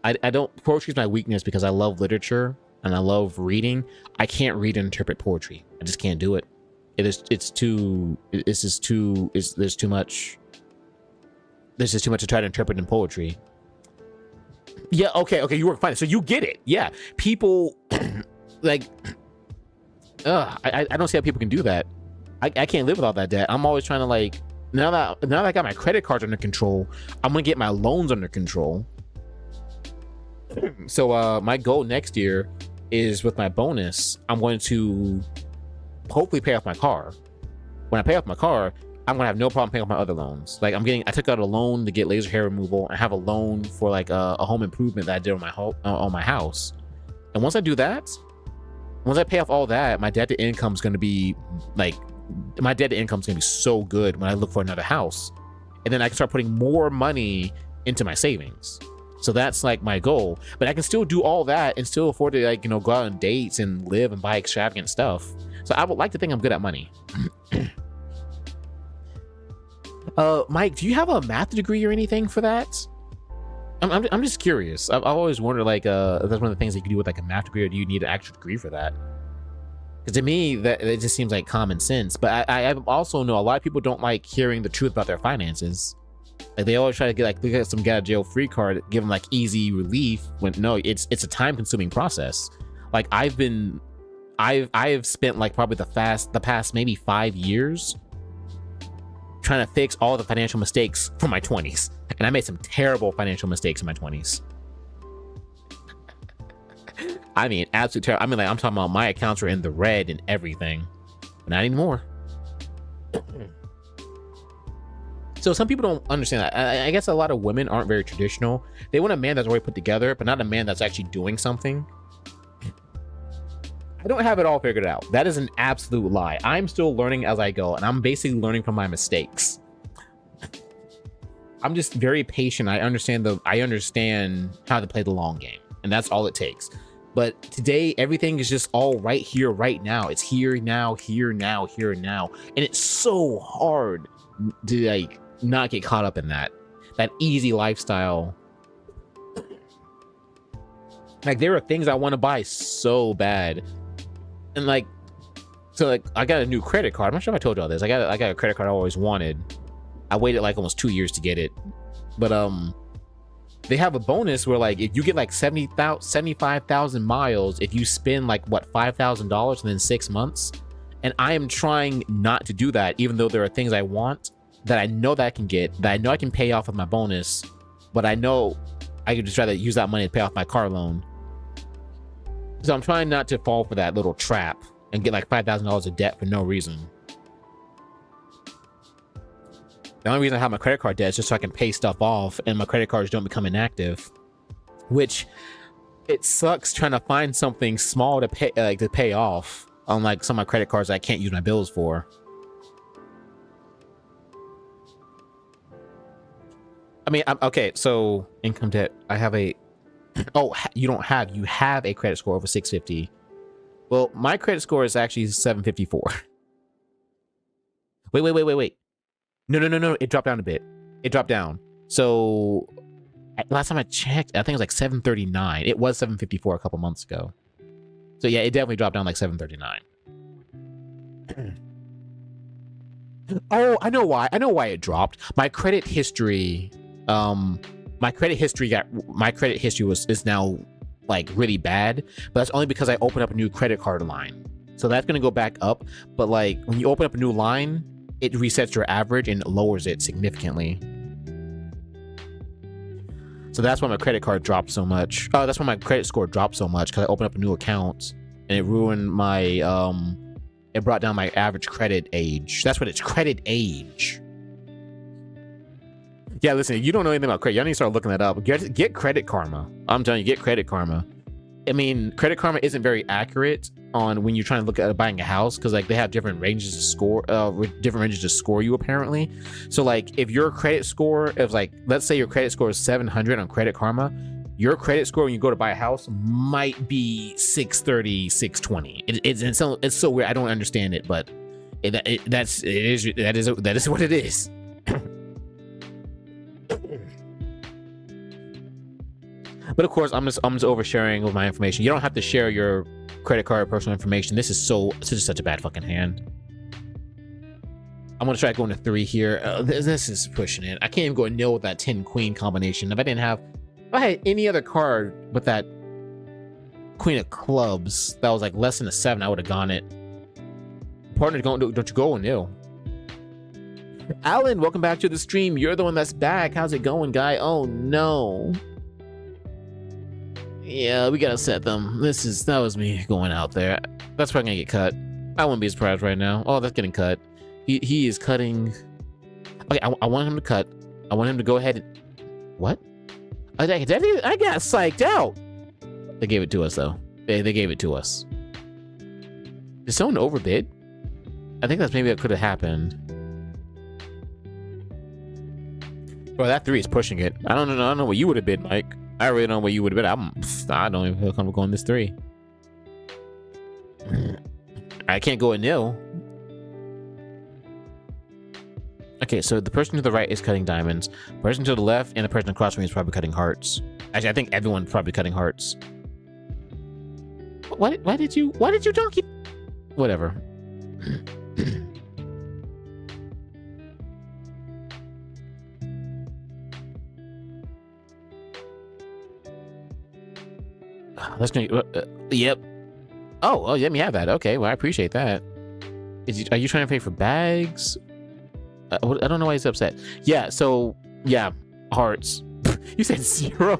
Speaker 1: I don't. Poetry is my weakness because I love literature and I love reading. I can't read and interpret poetry. I just can't do it. There's too much. There's just too much to try to interpret in poetry. Yeah. Okay. You work fine. So you get it. Yeah. People like. I don't see how people can do that. I can't live without that debt. I'm always trying to like, now that I got my credit cards under control, I'm gonna get my loans under control. So my goal next year is, with my bonus, I'm going to hopefully pay off my car. When I pay off my car, I'm gonna have no problem paying off my other loans. Like I took out a loan to get laser hair removal. I have a loan for like a home improvement that I did on my house. And once I do that, once I pay off all that, my debt to income is gonna be like, my debt to income is gonna be so good when I look for another house, and then I can start putting more money into my savings. So that's like my goal. But I can still do all that and still afford to like go out on dates and live and buy extravagant stuff. So I would like to think I'm good at money. Mike, do you have a math degree or anything for that? I'm just curious. I've always wondered like if that's one of the things that you can do with like a math degree, or do you need an actual degree for that? Because to me, that it just seems like common sense. But I also know a lot of people don't like hearing the truth about their finances. Like they always try to get some get out of jail free card, give them like easy relief. When no, it's a time consuming process. Like I've spent like probably the past maybe 5 years trying to fix all the financial mistakes from my 20s. And I made some terrible financial mistakes in my 20s. I mean, absolute terrible. I mean, like, I'm talking about my accounts were in the red and everything, but not anymore. So some people don't understand that. I guess a lot of women aren't very traditional. They want a man that's already put together, but not a man that's actually doing something. I don't have it all figured out. That is an absolute lie. I'm still learning as I go, and I'm basically learning from my mistakes. I'm just very patient. I understand how to play the long game, and that's all it takes. But today, everything is just all right here, right now. It's here now, here now, here now, and it's so hard to like not get caught up in that easy lifestyle. Like, there are things I want to buy so bad. And like, so like, I got a new credit card. I'm not sure if I told y'all this. I got a credit card I always wanted. I waited like almost 2 years to get it. But they have a bonus where like, if you get like 75,000 miles, if you spend like what, $5,000 within 6 months. And I am trying not to do that, even though there are things I want that I know that I can get, that I know I can pay off with my bonus, but I know I could just try to use that money to pay off my car loan. So I'm trying not to fall for that little trap and get like $5,000 of debt for no reason. The only reason I have my credit card debt is just so I can pay stuff off and my credit cards don't become inactive. Which, it sucks trying to find something small to pay off, unlike some of my credit cards I can't use my bills for. I mean, okay, so income debt. I have a... Oh, you have a credit score over 650. Well, my credit score is actually 754. Wait. No. It dropped down a bit. It dropped down. So last time I checked, I think it was like 739. It was 754 a couple months ago. So yeah, it definitely dropped down like 739. Oh, I know why. I know why it dropped. My credit history... my credit history is now like really bad, but that's only because I opened up a new credit card line. So that's gonna go back up. But like, when you open up a new line, it resets your average and it lowers it significantly. So that's why my credit card dropped so much. Oh, that's why my credit score dropped so much, because I opened up a new account and it ruined my it brought down my average credit age. That's what it's, credit age. Yeah, listen, if you don't know anything about credit, y'all need to start looking that up. Get Credit Karma. I'm telling you, get Credit Karma. I mean, Credit Karma isn't very accurate on when you're trying to look at buying a house, because like they have different ranges to score, you apparently. So like, if your credit score is like, let's say your credit score is 700 on Credit Karma, your credit score when you go to buy a house might be 630, 620. It's so weird. I don't understand it, but that is what it is. But of course, I'm just oversharing with my information. You don't have to share your credit card personal information. This is such a bad fucking hand. I'm gonna try going to 3 here. This is pushing it. I can't even go nil with that 10 queen combination. If I had any other card with that queen of clubs that was like less than a 7, I would have gone it. Partner, don't you go nil. Alan, welcome back to the stream. You're the one that's back. How's it going, guy? Oh no. Yeah, we gotta set them. That was me going out there. That's probably gonna get cut. I wouldn't be surprised right now. Oh, that's getting cut. He is cutting. Okay, I want him to cut. I want him to go ahead and... What? I got psyched out. They gave it to us, though. They gave it to us. Did someone overbid? I think maybe that could have happened. Bro, that 3 is pushing it. I don't know what you would have bid, Mike. I really don't know what you would have bid. I don't even feel comfortable going this 3. I can't go a nil. Okay, so the person to the right is cutting diamonds. The person to the left and the person across from me is probably cutting hearts. Actually, I think everyone's probably cutting hearts. Why did you donkey? Whatever. Let's go. Yep. Oh, let me have that. Okay, well, I appreciate that. Are you trying to pay for bags? I don't know why he's upset. Yeah, so yeah, hearts. You said 0.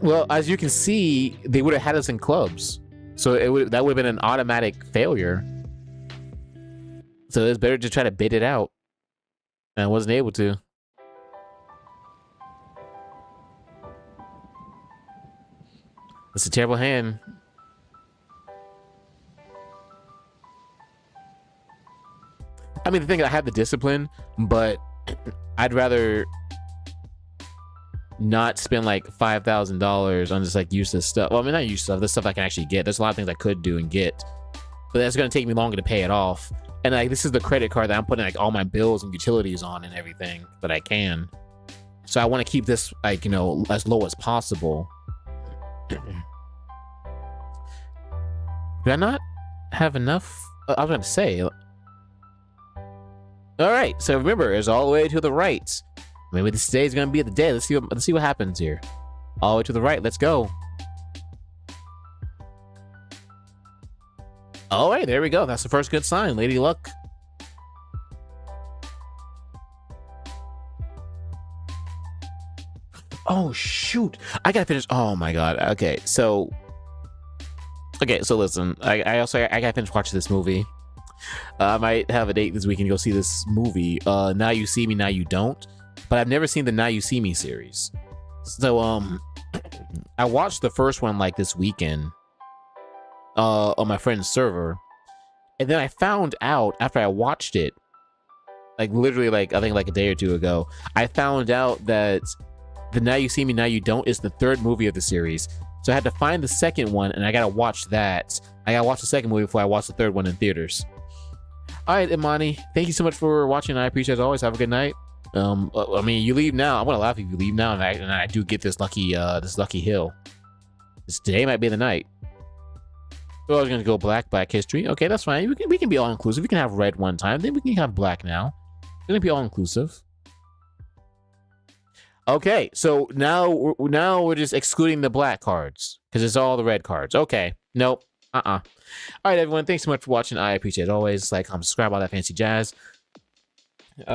Speaker 1: Well, as you can see, they would have had us in clubs, so that would have been an automatic failure. So it's better to try to bait it out, and I wasn't able to. It's a terrible hand. I mean, the thing, I have the discipline, but I'd rather not spend like $5,000 on just like useless stuff. Well, I mean, not useless stuff. The stuff I can actually get. There's a lot of things I could do and get, but that's going to take me longer to pay it off. And like, this is the credit card that I'm putting like all my bills and utilities on and everything that I can. So I want to keep this like, you know, as low as possible. Do I not have enough? I was going to say. All right. So remember, it's all the way to the right. Maybe this day is going to be the day. Let's see what happens here. All the way to the right. Let's go. All right, there we go. That's the first good sign. Lady Luck. Oh, shoot. I got to finish. Oh, my God. Okay, so listen. I got to finish watching this movie. I might have a date this weekend to go see this movie. Now You See Me, Now You Don't. But I've never seen the Now You See Me series. So, I watched the first one like this weekend on my friend's server. And then I found out after I watched it, like literally like, I think like a day or two ago, I found out that the Now You See Me, Now You Don't is the third movie of the series. So I had to find the second one and I got to watch that. I got to watch the second movie before I watch the third one in theaters. All right, Imani, thank you so much for watching. I appreciate it as always. Have a good night. I mean, you leave now. I'm gonna laugh if you leave now, and I do get this lucky hill. Today might be the night. So I was gonna go black history. Okay, that's fine. We can be all inclusive. We can have red one time, then we can have black now. It's gonna be all inclusive. Okay, so now we're just excluding the black cards because it's all the red cards. Okay, nope. All right, everyone. Thanks so much for watching. I appreciate it always. Like, comment, subscribe, all that fancy jazz. Wait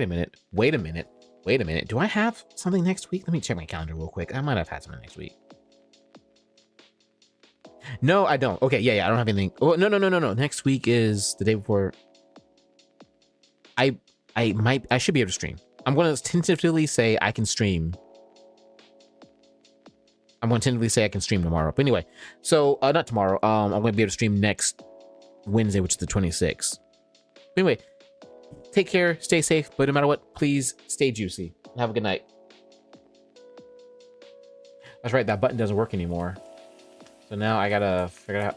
Speaker 1: a minute. Do I have something next week? Let me check my calendar real quick. I might have had something next week. No, I don't. Okay, yeah, I don't have anything. Oh, no. Next week is the day before. I should be able to stream. I'm going to tentatively say I can stream. I'm going to tentatively say I can stream tomorrow. But anyway, so not tomorrow. I'm going to be able to stream next Wednesday, which is the 26th. But anyway, take care, stay safe, but no matter what, please stay juicy. Have a good night. That's right, that button doesn't work anymore. So now I gotta figure it out.